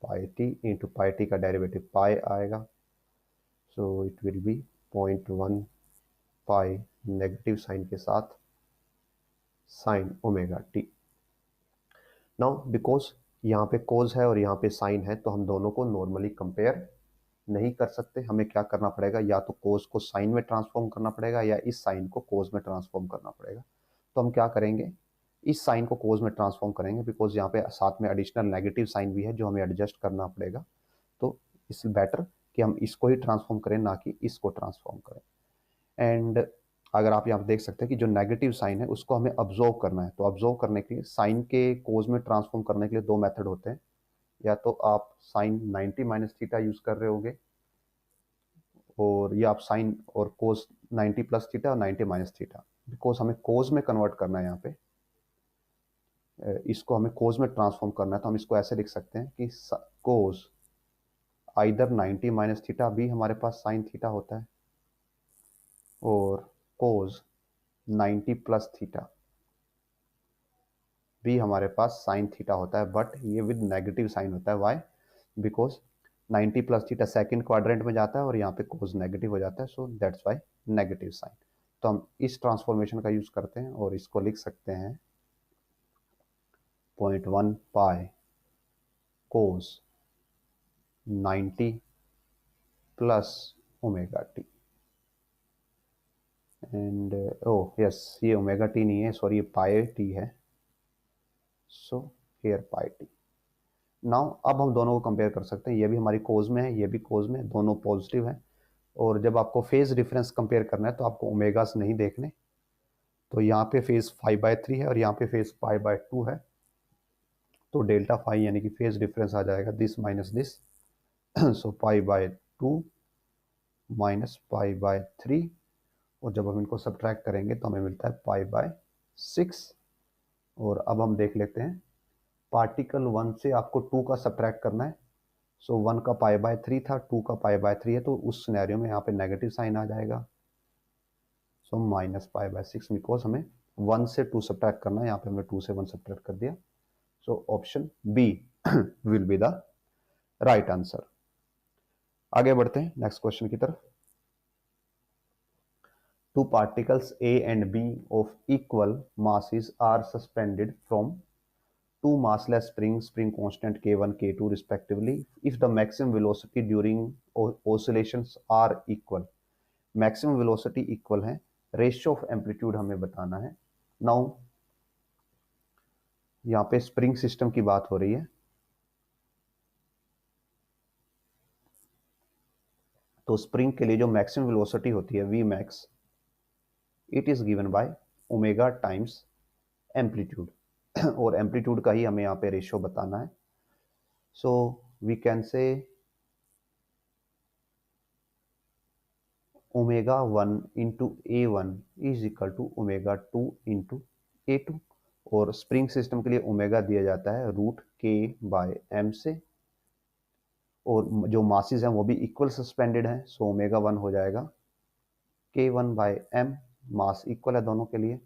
πt into πt का डेरिवेटिव पाई आएगा। So it will be 0.1 pi negative sign के साथ sine omega T. Now because यहाँ पे कोज है और यहाँ पे साइन है, तो हम दोनों को नॉर्मली कंपेयर नहीं कर सकते। हमें क्या करना पड़ेगा, या तो कोज को साइन में ट्रांसफॉर्म करना पड़ेगा, या इस साइन को कोज में ट्रांसफॉर्म करना पड़ेगा। तो हम क्या करेंगे, इस साइन को कोज में ट्रांसफॉर्म करेंगे, बिकॉज यहाँ पे साथ में एडिशनल नेगेटिव साइन भी है जो हमें एडजस्ट करना पड़ेगा। तो इससे बेटर कि हम इसको ही ट्रांसफॉर्म करें, ना कि इसको ट्रांसफॉर्म करें। एंड अगर आप यहाँ देख सकते हैं कि जो नेगेटिव साइन है उसको हमें ऑब्जर्व करना है, तो ऑब्जर्व करने के लिए साइन के कोज में ट्रांसफॉर्म करने के लिए दो मेथड होते हैं। या तो आप साइन 90 माइनस थीटा यूज कर रहे होगे, और ये आप साइन और कोस 90 प्लस थीटा और 90 माइनस थीटा, बिकॉज हमें कोस में कन्वर्ट करना है, यहाँ पे इसको हमें कोस में ट्रांसफॉर्म करना है। तो हम इसको ऐसे लिख सकते हैं कि कोस आइदर 90 माइनस थीटा भी हमारे पास साइन थीटा होता है, और कोस 90 प्लस थीटा भी हमारे पास साइन थीटा होता है, बट ये विद नेगेटिव साइन होता है। Why, because 90 plus theta second quadrant में जाता है और यहाँ पे कोस नेगेटिव हो जाता है, so that's why negative sign. तो हम इस ट्रांसफॉर्मेशन का यूज करते हैं और इसको लिख सकते हैं 0.1 पाई कोस 90 plus omega T. And oh yes, ये ओमेगा टी नहीं है, सॉरी ये पाई टी है। So here pi T. Now अब हम दोनों को कंपेयर कर सकते हैं, ये भी हमारी कोज में है, ये भी कोज में है, दोनों पॉजिटिव है। और जब आपको फेज डिफरेंस कंपेयर करना है तो आपको ओमेगास नहीं देखने, तो यहाँ पे फेज 5/3 है और यहाँ पे फेज 5/2 है। तो डेल्टा फाई यानी कि फेज डिफरेंस आ जाएगा this minus this, so pi by 2 minus pi by 3, और जब हम इनको सब्ट्रैक्ट करेंगे तो हमें मिलता है पाई बाय 6। और अब हम देख लेते हैं, पार्टिकल 1 से आपको 2 का सब्ट्रैक्ट करना है। सो 1 का पाई बाय 3 था, 2 का पाई बाय 3 है, तो उस सिनेरियो में यहाँ पे नेगेटिव साइन आ जाएगा। So minus pi by 6, because हमें 1 से 2 सब्ट्रैक्ट करना है, यहाँ पे हमने 2 से 1 सब्ट्रैक्ट कर दिया। So option B will be the right answer. आगे बढ़ते हैं नेक्स्ट क्वेश्चन की तरफ। Two particles A and B of equal masses are suspended from two massless springs, spring constant K1, K2 respectively, if the maximum velocity during oscillations are equal. Maximum velocity equal है, ratio of amplitude हमें बताना है। Now यहाँ पे spring system की बात हो रही है, तो स्प्रिंग के लिए जो मैक्सिमम वेलोसिटी होती है V max, it is given by omega times amplitude और एम्पलीट्यूड का ही हमें यहाँ पे रेशियो बताना है। So we can say omega 1 into A1 is equal to omega 2 into A2, और स्प्रिंग सिस्टम के लिए ओमेगा दिया जाता है रूट के बाय एम से, और जो मासेस हैं वो भी इक्वल सस्पेंडेड हैं, सो ओमेगा 1 हो जाएगा K1 bye M, mass equal है दोनों के लिए,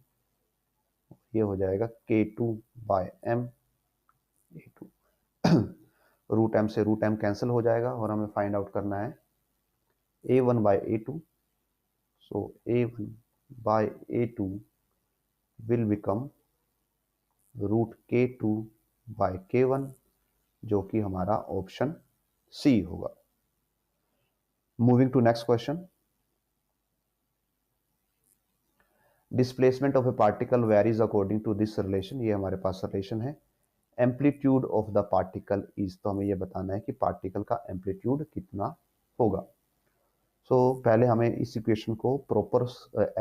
ये हो जाएगा K2 by M A2। Root M से रूट एम कैंसिल हो जाएगा, और हमें फाइंड आउट करना है A1 by A2। So A1 by A2 will become root K2 by K1, जो कि हमारा ऑप्शन सी होगा। Moving to next question. Displacement of a particle varies according to this relation, ये हमारे पास रिलेशन है। Amplitude of the particle is, तो हमें ये बताना है कि पार्टिकल का एम्पलीट्यूड कितना होगा। सो पहले हमें इस इक्वेशन को प्रॉपर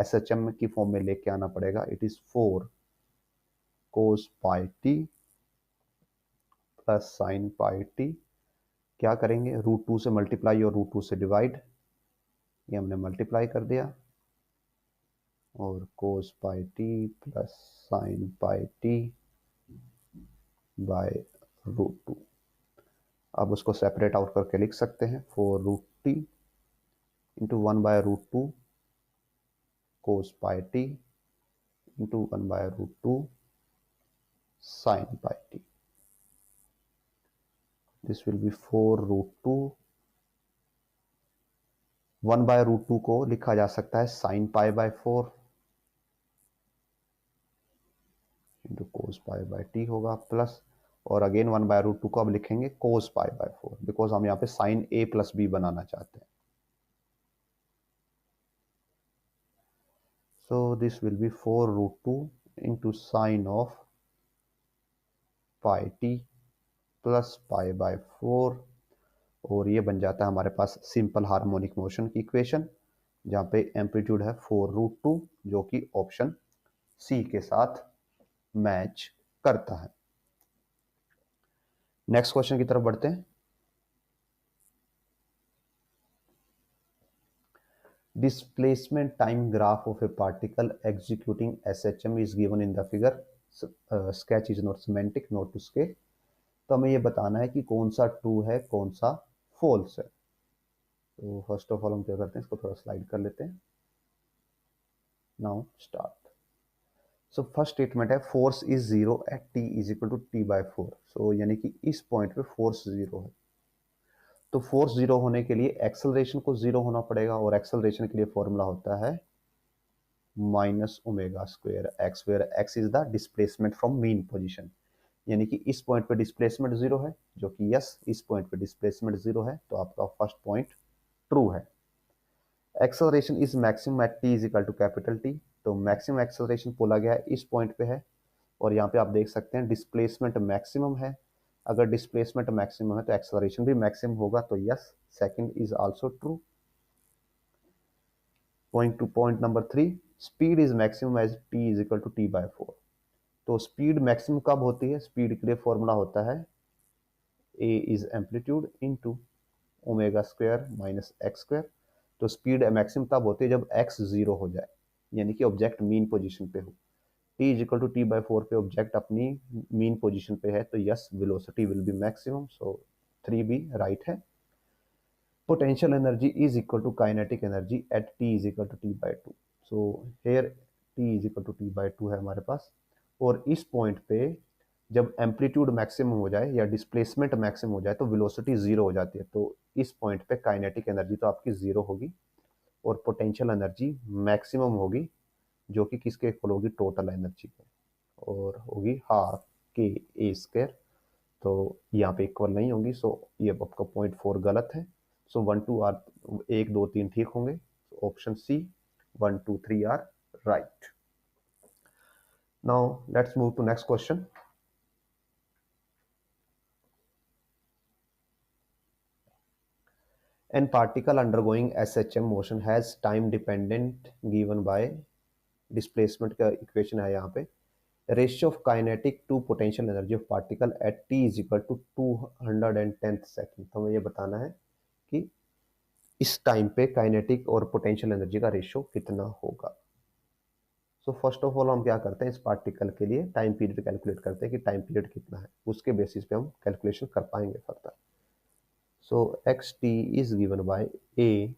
SHM की फॉर्म में लेके आना पड़ेगा। It is 4 cos pi T plus sine pi T. क्या करेंगे, रूट 2 से मल्टीप्लाई और रूट 2 से डिवाइड, ये हमने मल्टीप्लाई कर दिया, और cos pi T plus sine pi T by root 2। अब उसको सेपरेट आउट करके लिख सकते हैं, 4 root T into 1 by root 2 cos pi T into 1 by root 2 sine pi T. This will be 4 root 2, 1 by root 2 को लिखा जा सकता है sine pi by 4 into cos pi by T होगा, प्लस, और अगेन 1 बाय रूट 2 को अब लिखेंगे कोस पाई बाय 4, बिकॉज हम यहाँ पे साइन ए प्लस बी बनाना चाहते हैं। So this will be 4 root 2 into sine of pi t plus pi by 4, और ये बन जाता है हमारे पास सिंपल हार्मोनिक मोशन की इक्वेशन, जहाँ पे एम्पलीट्यूड है 4 रूट 2, जो कि ऑप्शन सी के साथ मैच करता है। नेक्स्ट क्वेश्चन की तरफ बढ़ते हैं। Displacement time graph of a particle executing SHM is given in the figure. Sketch is not semantic, not to scale. तो हमें ये बताना है कि कौन सा ट्रू है कौन सा फॉल्स है। तो फर्स्ट ऑफ ऑल हम क्या करते हैं, इसको थोड़ा स्लाइड कर लेते हैं। Now start. So first statement है force is zero at T is equal to T by 4। So यानी कि इस पॉइंट पे फोर्स जीरो है, तो फोर्स जीरो होने के लिए एक्सेलरेशन को जीरो होना पड़ेगा, और एक्सेलरेशन के लिए फॉर्मूला होता है minus omega square X, where X is the displacement from mean position. यानी कि इस पॉइंट पे डिस्प्लेसमेंट जीरो है, जो कि यस, इस पॉइंट पे डिस्प्लेसमेंट जीरो है, तो आपका फर्स्ट पॉइंट ट्रू है। Acceleration is maximum at T is equal to capital T, तो मैक्सिमम एक्सेलरेशन बोला गया है इस पॉइंट पे है, और यहाँ पे आप देख सकते हैं डिस्प्लेसमेंट मैक्सिमम है। अगर डिस्प्लेसमेंट मैक्सिमम है तो एक्सेलरेशन भी मैक्सिमम होगा, तो yes, second is also true. Going to point number 3, speed is maximum as T is equal to T by 4। तो स्पीड मैक्सिमम कब होती है, स्पीड के लिए फॉर्मूला होता है A is amplitude into omega square minus X square. तो speed maximum तब होती है जब एक्स 0 हो जाए, यानी कि ऑब्जेक्ट मीन पोजीशन पे हो। t is equal to t/4 पे ऑब्जेक्ट अपनी मीन पोजीशन पे है, तो yes velocity will be maximum, so 3 भी राइट है। potential energy is equal to kinetic energy at t is equal to t/2। so here t is equal to t/2 है हमारे पास। और इस पॉइंट पे जब एम्पलीट्यूड मैक्सिमम हो जाए या डिस्प्लेसमेंट मैक्सिमम हो जाए तो वेलोसिटी 0 हो जाती है। तो इस पॉइंट पे काइनेटिक एनर्जी तो आपकी 0 होगी और पोटेंशियल एनर्जी मैक्सिमम होगी, जो कि किसके इक्वल होगी, टोटल एनर्जी के, और होगी हाफ के ए स्क्वायर। तो यहाँ पे इक्वल नहीं होंगी, सो ये आपका पॉइंट 4 गलत है। सो 1 2 आर 1 2 3 ठीक होंगे। Option C 1 2 3 are right. Now let's move to next question. An particle undergoing SHM motion has time dependent given by displacement का इक्वेशन है यहाँ पे। Ratio of kinetic to potential energy of particle at t is equal to 210 second. तो हमें ये बताना है कि इस टाइम पे काइनेटिक और पोटेंशियल एनर्जी का रेशियो कितना होगा। सो फर्स्ट ऑफ ऑल हम क्या करते हैं, इस पार्टिकल के लिए टाइम पीरियड कैलकुलेट करते हैं कि टाइम पीरियड कितना है, उसके बेसिस पे हम कैलकुलेशन कर पाएंगे further. So X T is given by A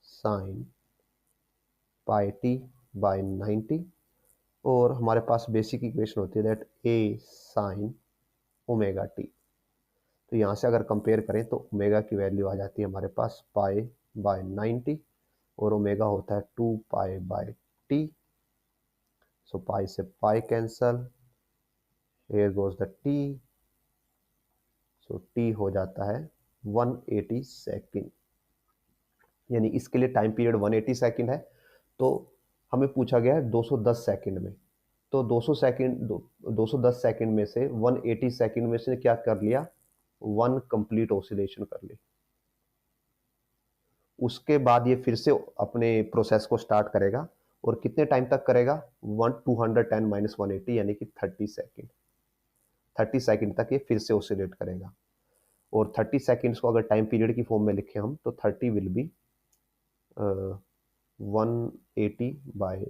sine pi T by 90, और हमारे पास बेसिक इक्वेशन होती है that A sine omega T. तो यहाँ से अगर कंपेयर करें तो ओमेगा की वैल्यू आ जाती है हमारे पास पाई बाय 90, और ओमेगा होता है 2 पाई बाय टी। सो पाई से पाई cancel, here goes the t, so t हो जाता है 180 सेकेंड, यानी इसके लिए टाइम पीरियड 180 सेकेंड है। तो हमें पूछा गया है 210 सेकेंड में, तो 210 सेकेंड में से 180 सेकेंड में से क्या कर लिया, 1 कंप्लीट ऑसिलेशन कर ली। उसके बाद ये फिर से अपने प्रोसेस को स्टार्ट करेगा, और कितने टाइम तक करेगा, 210 माइनस 180 यानी कि 30 सेकेंड तक ये फिर से ऑसिलेट करेगा। और 30 सेकेंड्स को अगर टाइम पीरियड की फॉर्म में लिखे हम तो 30 विल बी 180 बाय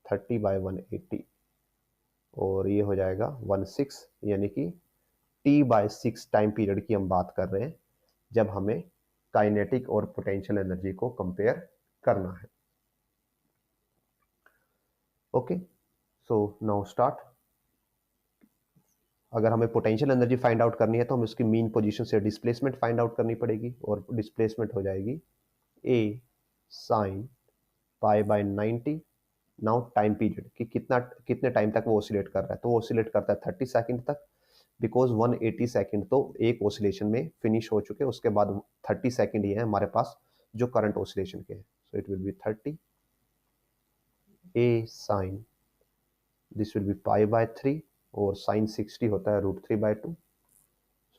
30 बाय 180, और ये हो जाएगा 16, यानी कि t/6 टाइम पीरियड की हम बात कर रहे हैं जब हमें काइनेटिक और पोटेंशियल एनर्जी को कंपेयर करना है। Okay, so now start. अगर हमें पोटेंशियल एनर्जी फाइंड आउट करनी है तो हमें उसकी मीन पोजीशन से डिस्प्लेसमेंट फाइंड आउट करनी पड़ेगी, और डिस्प्लेसमेंट हो जाएगी A sine pi by 90। Now time period कि कितने टाइम तक वो ऑसिलेट कर रहा है, तो वो ऑसिलेट करता है 30 सेकंड तक, बिकॉज 180 सेकंड तो एक ऑसिलेशन में फिनिश हो चुके, उसके बाद 30 सेकंड ही है हमारे पास जो करंट ऑसिलेशन के हैं। So it will be 30 A sine, this will be pi by 3, और साइन 60 होता है √3/2,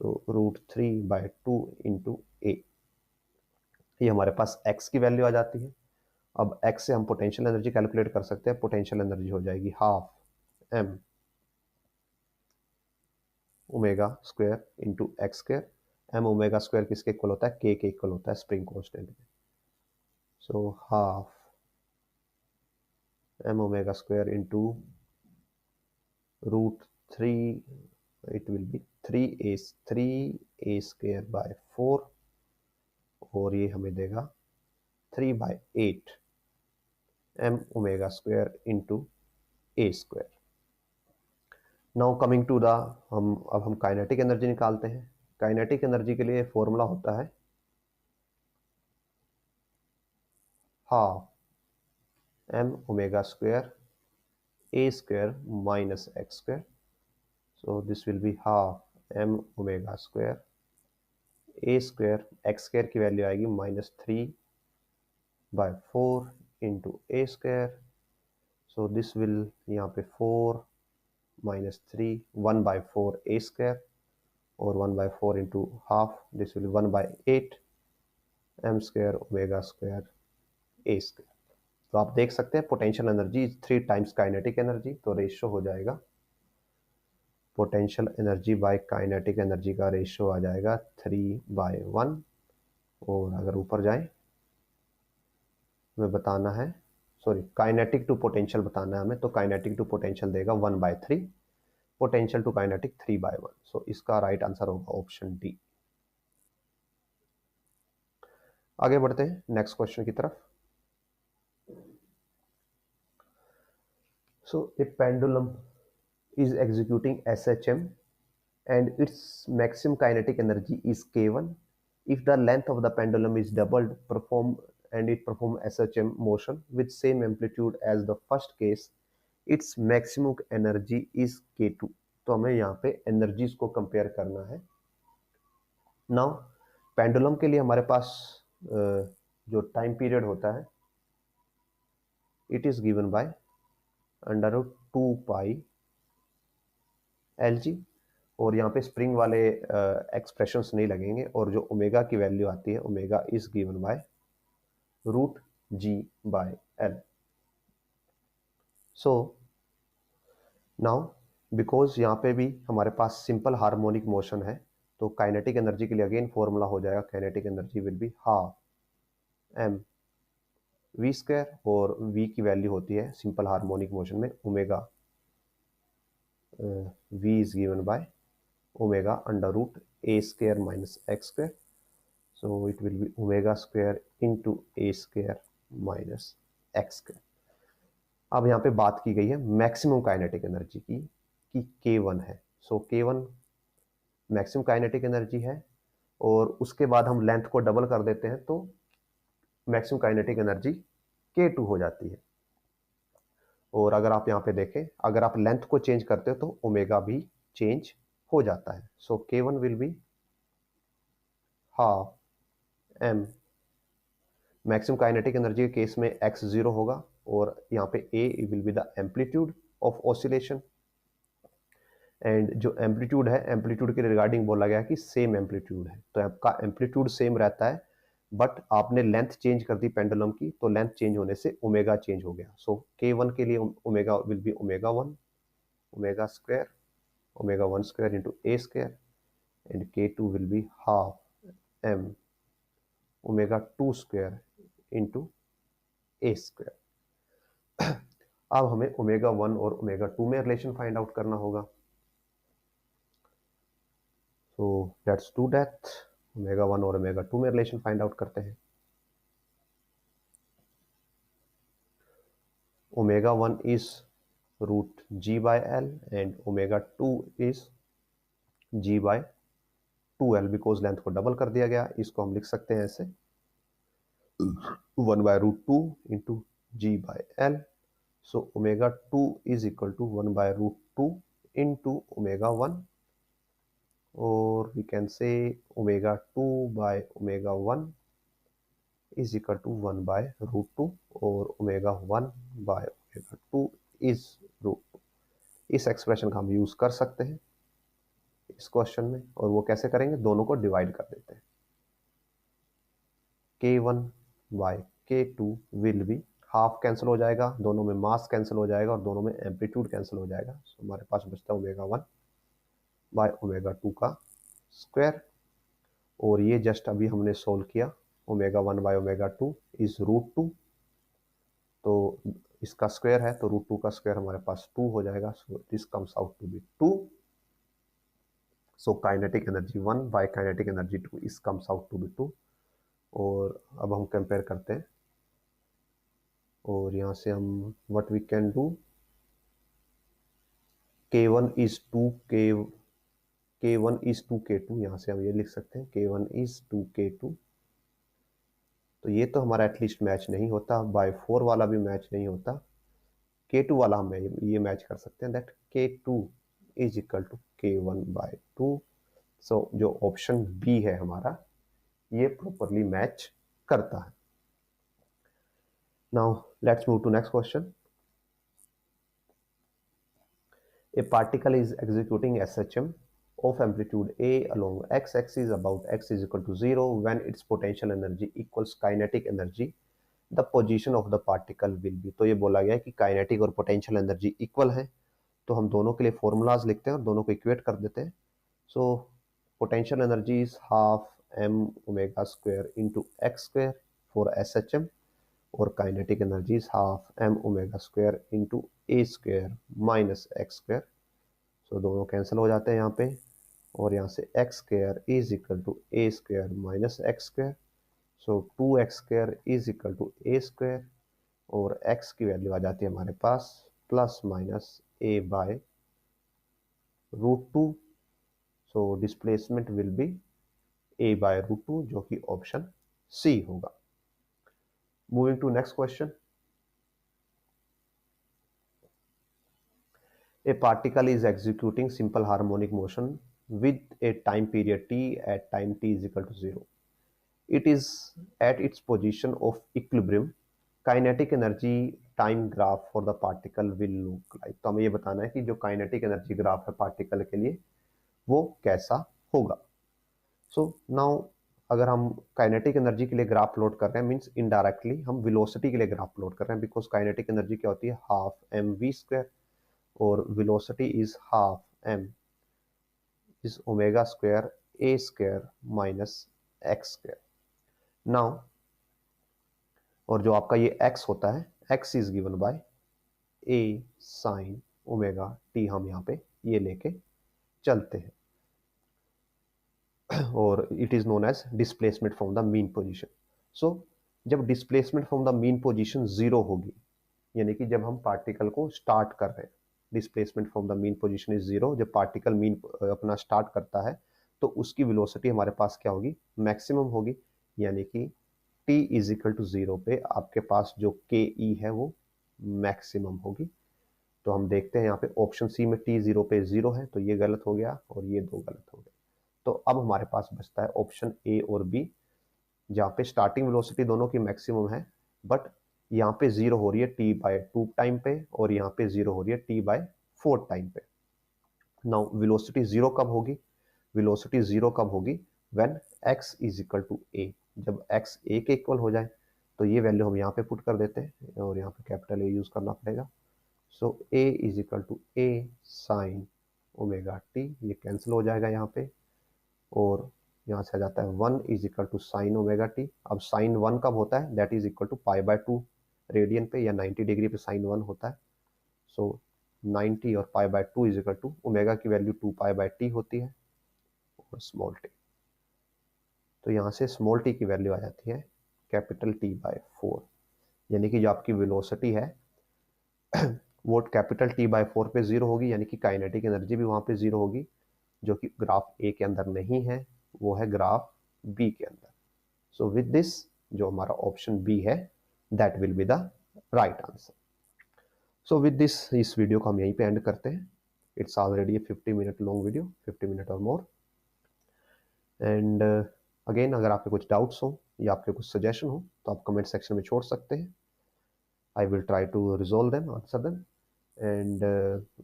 सो √3/2 इंटू ए, ये हमारे पास x की वैल्यू आ जाती है। अब x से हम पोटेंशियल एनर्जी कैलकुलेट कर सकते हैं। पोटेंशियल एनर्जी हो जाएगी half m omega square into X square. m omega square किसके इक्वल होता है, k के इक्वल होता है स्प्रिंग कांस्टेंट में। So half m omega square into √3, it will be 3a square by 4, और ये हमें देगा 3/8 m omega square into A square. Now coming to the, हम काइनेटिक एनर्जी निकालते हैं। काइनेटिक एनर्जी के लिए फॉर्मूला होता है half m omega square a square minus X square. So this will be half m omega square a square, X square की value आएगी -3/4 into A square. So this will, यहाँ पे 4 -3 1/4 ए square, और 1/4 into half, this will 1/8 m square omega square A square. तो आप देख सकते हैं potential energy 3 times kinetic energy, तो रेशियो हो जाएगा potential energy by kinetic energy का रेशियो आ जाएगा 3/1। और अगर ऊपर जाए हमें बताना है, सॉरी काइनेटिक टू पोटेंशियल बताना है हमें, तो काइनेटिक टू पोटेंशियल देगा 1/3, पोटेंशियल टू काइनेटिक 3/1। सो इसका राइट आंसर होगा ऑप्शन डी। आगे बढ़ते हैं नेक्स्ट क्वेश्चन की तरफ। सो ए pendulum is executing SHM and its maximum kinetic energy is K1. If the length of the pendulum is doubled, it perform SHM motion with same amplitude as the first case, its maximum energy is K2. तो हमें यहाँ पे energies को compare करना है। Now pendulum के लिए हमारे पास जो टाइम पीरियड होता है it is given by √2π LG, और यहाँ पे स्प्रिंग वाले एक्सप्रेशंस नहीं लगेंगे, और जो ओमेगा की वैल्यू आती है omega is given bye √G/L। So now because यहाँ पे भी हमारे पास सिंपल हार्मोनिक मोशन है, तो काइनेटिक एनर्जी के लिए अगेन फॉर्मूला हो जाएगा, kinetic energy will be half mv², और v की वैल्यू होती है सिंपल हार्मोनिक मोशन में omega, v is given by omega √a² minus x², so it will be omega² into a² minus x²। अब यहाँ पे बात की गई है मैक्सिमम काइनेटिक एनर्जी की कि K1 है। सो K1 मैक्सिमम काइनेटिक एनर्जी है, और उसके बाद हम लेंथ को डबल कर देते हैं तो मैक्सिमम काइनेटिक एनर्जी K2 हो जाती है। और अगर आप यहाँ पे देखें, अगर आप लेंथ को चेंज करते हो तो ओमेगा भी चेंज हो जाता है। सो K1 will be half m, maximum kinetic energy के केस में x 0 होगा, और यहाँ पे a will be the amplitude of oscillation, and जो एम्पलीट्यूड है, एम्पलीट्यूड के रिगार्डिंग बोला गया कि सेम एम्पलीट्यूड है, तो आपका एम्पलीट्यूड सेम रहता है, बट आपने लेंथ चेंज कर दी पेंडुलम की, तो लेंथ चेंज होने से ओमेगा चेंज हो गया। सो K1 के लिए ओमेगा विल बी ओमेगा1 ओमेगा² ओमेगा1² into a², and K2 will be half m ओमेगा2² इंटू a²। अब हमें ओमेगा1 और ओमेगा2 में रिलेशन फाइंड आउट करना होगा, so let's do that. Omega one और ओमेगा2 में रिलेशन फाइंड आउट करते हैं। Omega one is √G/L and omega two is G/2L, because length को डबल कर दिया गया। इसको हम लिख सकते हैं ऐसे 1/√2 into G/L। So omega two is equal to 1/√2 into omega one, or we can say omega2 by omega1 is equal to 1/√2, और omega1 by omega2 is √2। इस एक्सप्रेशन का हम यूज कर सकते हैं इस क्वेश्चन में, और वो कैसे करेंगे, दोनों को डिवाइड कर देते हैं। K1 by K2 will be half cancel हो जाएगा, दोनों में मास कैंसिल हो जाएगा, और दोनों में एम्पलीट्यूड कैंसिल हो जाएगा। सो हमारे पास बचता है ओमेगा1 बाय ओमेगा2 का स्क्वायर, और ये जस्ट अभी हमने सोल्व किया। ओमेगा1 बाय ओमेगा2 इज √2, तो इसका स्क्वायर है तो √2 का स्क्वायर हमारे पास 2 हो जाएगा। So this comes out to be 2। So kinetic energy 1 by kinetic energy 2 is comes out to be 2। और अब हम कंपेयर करते हैं, और यहाँ से हम what we can do, K1 is 2K2, यहाँ से हम ये लिख सकते हैं K1 is 2K2। तो ये तो हमारा एटलीस्ट मैच नहीं होता, बाय 4 वाला भी मैच नहीं होता, K2 वाला हम ये मैच कर सकते हैं, that K2 is equal to K1/2। So जो ऑप्शन बी है हमारा ये प्रॉपरली मैच करता है। Now let's move to next question. A particle is executing SHM of amplitude A along x-axis about x is equal to 0 when its potential energy equals kinetic energy. The position of the particle will be, तो ये बोला गया है कि kinetic और potential energy equal है, तो हम दोनों के लिए फॉर्मूलाज लिखते हैं और दोनों को इक्वेट कर देते हैं। So potential energy is half m omega square into X square for SHM, और kinetic energy is half m omega square into A square minus X square. So दोनों कैंसिल हो जाते हैं यहाँ पे, और यहाँ से X square is equal to A square minus X square. So 2x square is equal to A square, और x की वैल्यू आ जाती है हमारे पास plus minus a by √2। So displacement will be a by √2, जो कि ऑप्शन सी होगा। Moving to next question. A particle is executing simple harmonic motion with a time period t at time t is equal to 0. It is at its position of equilibrium. Kinetic energy time graph for the particle will look like. तो हमें ये बताना है कि जो kinetic energy graph है particle के लिए वो कैसा होगा। सो नाउ अगर हम काइनेटिक एनर्जी के लिए ग्राफ प्लॉट कर रहे हैं, मीन्स इनडायरेक्टली हम वेलोसिटी के लिए ग्राफ प्लॉट कर रहे हैं, बिकॉज काइनेटिक एनर्जी क्या होती है, हाफ mv स्क्वायर, और velocity is half m is omega square a square minus X square. Now और जो आपका ये x होता है, x is given by a sine omega t, हम यहाँ पे ये लेके चलते हैं, और it is known as displacement from the mean position. So जब displacement from the mean position 0 होगी, यानी कि जब हम पार्टिकल को स्टार्ट कर रहे हैं, displacement from the mean position is 0, जब पार्टिकल मीन अपना स्टार्ट करता है तो उसकी वेलोसिटी हमारे पास क्या होगी, मैक्सिमम होगी, यानी कि t इज इक्वल टू 0 पे आपके पास जो ke है वो मैक्सिमम होगी। तो हम देखते हैं यहाँ पे ऑप्शन सी में t 0 पे 0 है, तो ये गलत हो गया और ये दो गलत हो गए। तो अब हमारे पास बचता है ऑप्शन ए और बी, जहाँ पे स्टार्टिंग वेलोसिटी दोनों की मैक्सिमम है, बट यहाँ पे 0 हो रही है t/2 टाइम पे, और यहाँ पे 0 हो रही है t/4 टाइम पे। नाउ वेलोसिटी 0 कब होगी, वेलोसिटी 0 कब होगी, when x is equal to a, जब x a के इक्वल हो जाए। तो ये वैल्यू हम यहाँ पे पुट कर देते हैं, और यहाँ पे कैपिटल A यूज करना पड़ेगा। So a is equal to a sine omega t, ये कैंसिल हो जाएगा यहाँ पे, और यहाँ से आ जाता है 1 is equal to sine omega T. अब साइन 1 कब होता है, that is equal to π/2 radian पे, या 90 डिग्री पे साइन 1 होता है। सो 90 और π/2 इज इक्वल टू ओमेगा की वैल्यू 2π/t होती है, और स्मॉल टी। तो यहाँ से स्मॉल टी की वैल्यू आ जाती है कैपिटल T/4, यानी कि जो आपकी वेलोसिटी है वो कैपिटल T/4 पे 0 होगी, यानी कि काइनेटिक एनर्जी भी वहाँ पे 0 होगी, जो कि ग्राफ ए के अंदर नहीं है, वो है ग्राफ बी के अंदर। सो विद दिस जो हमारा ऑप्शन बी है that will be the right answer. So with this इस वीडियो को हम यहीं पे एंड करते हैं। It's already 50 minute long video, 50 minute और मोर। एंड अगेन अगर आपके कुछ डाउट्स हो या आपके कुछ सजेशन हो तो आप कमेंट सेक्शन में छोड़ सकते हैं। I will try to resolve them, answer them. And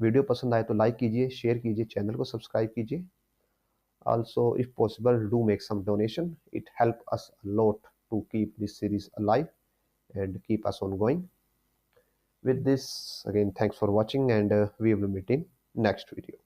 video पसंद आए तो लाइक कीजिए, शेयर कीजिए, चैनल को सब्सक्राइब कीजिए। Also, if possible, do make some donation. It helps us a lot to keep this series alive and keep us on going. With this, again, thanks for watching, and we will meet in next video.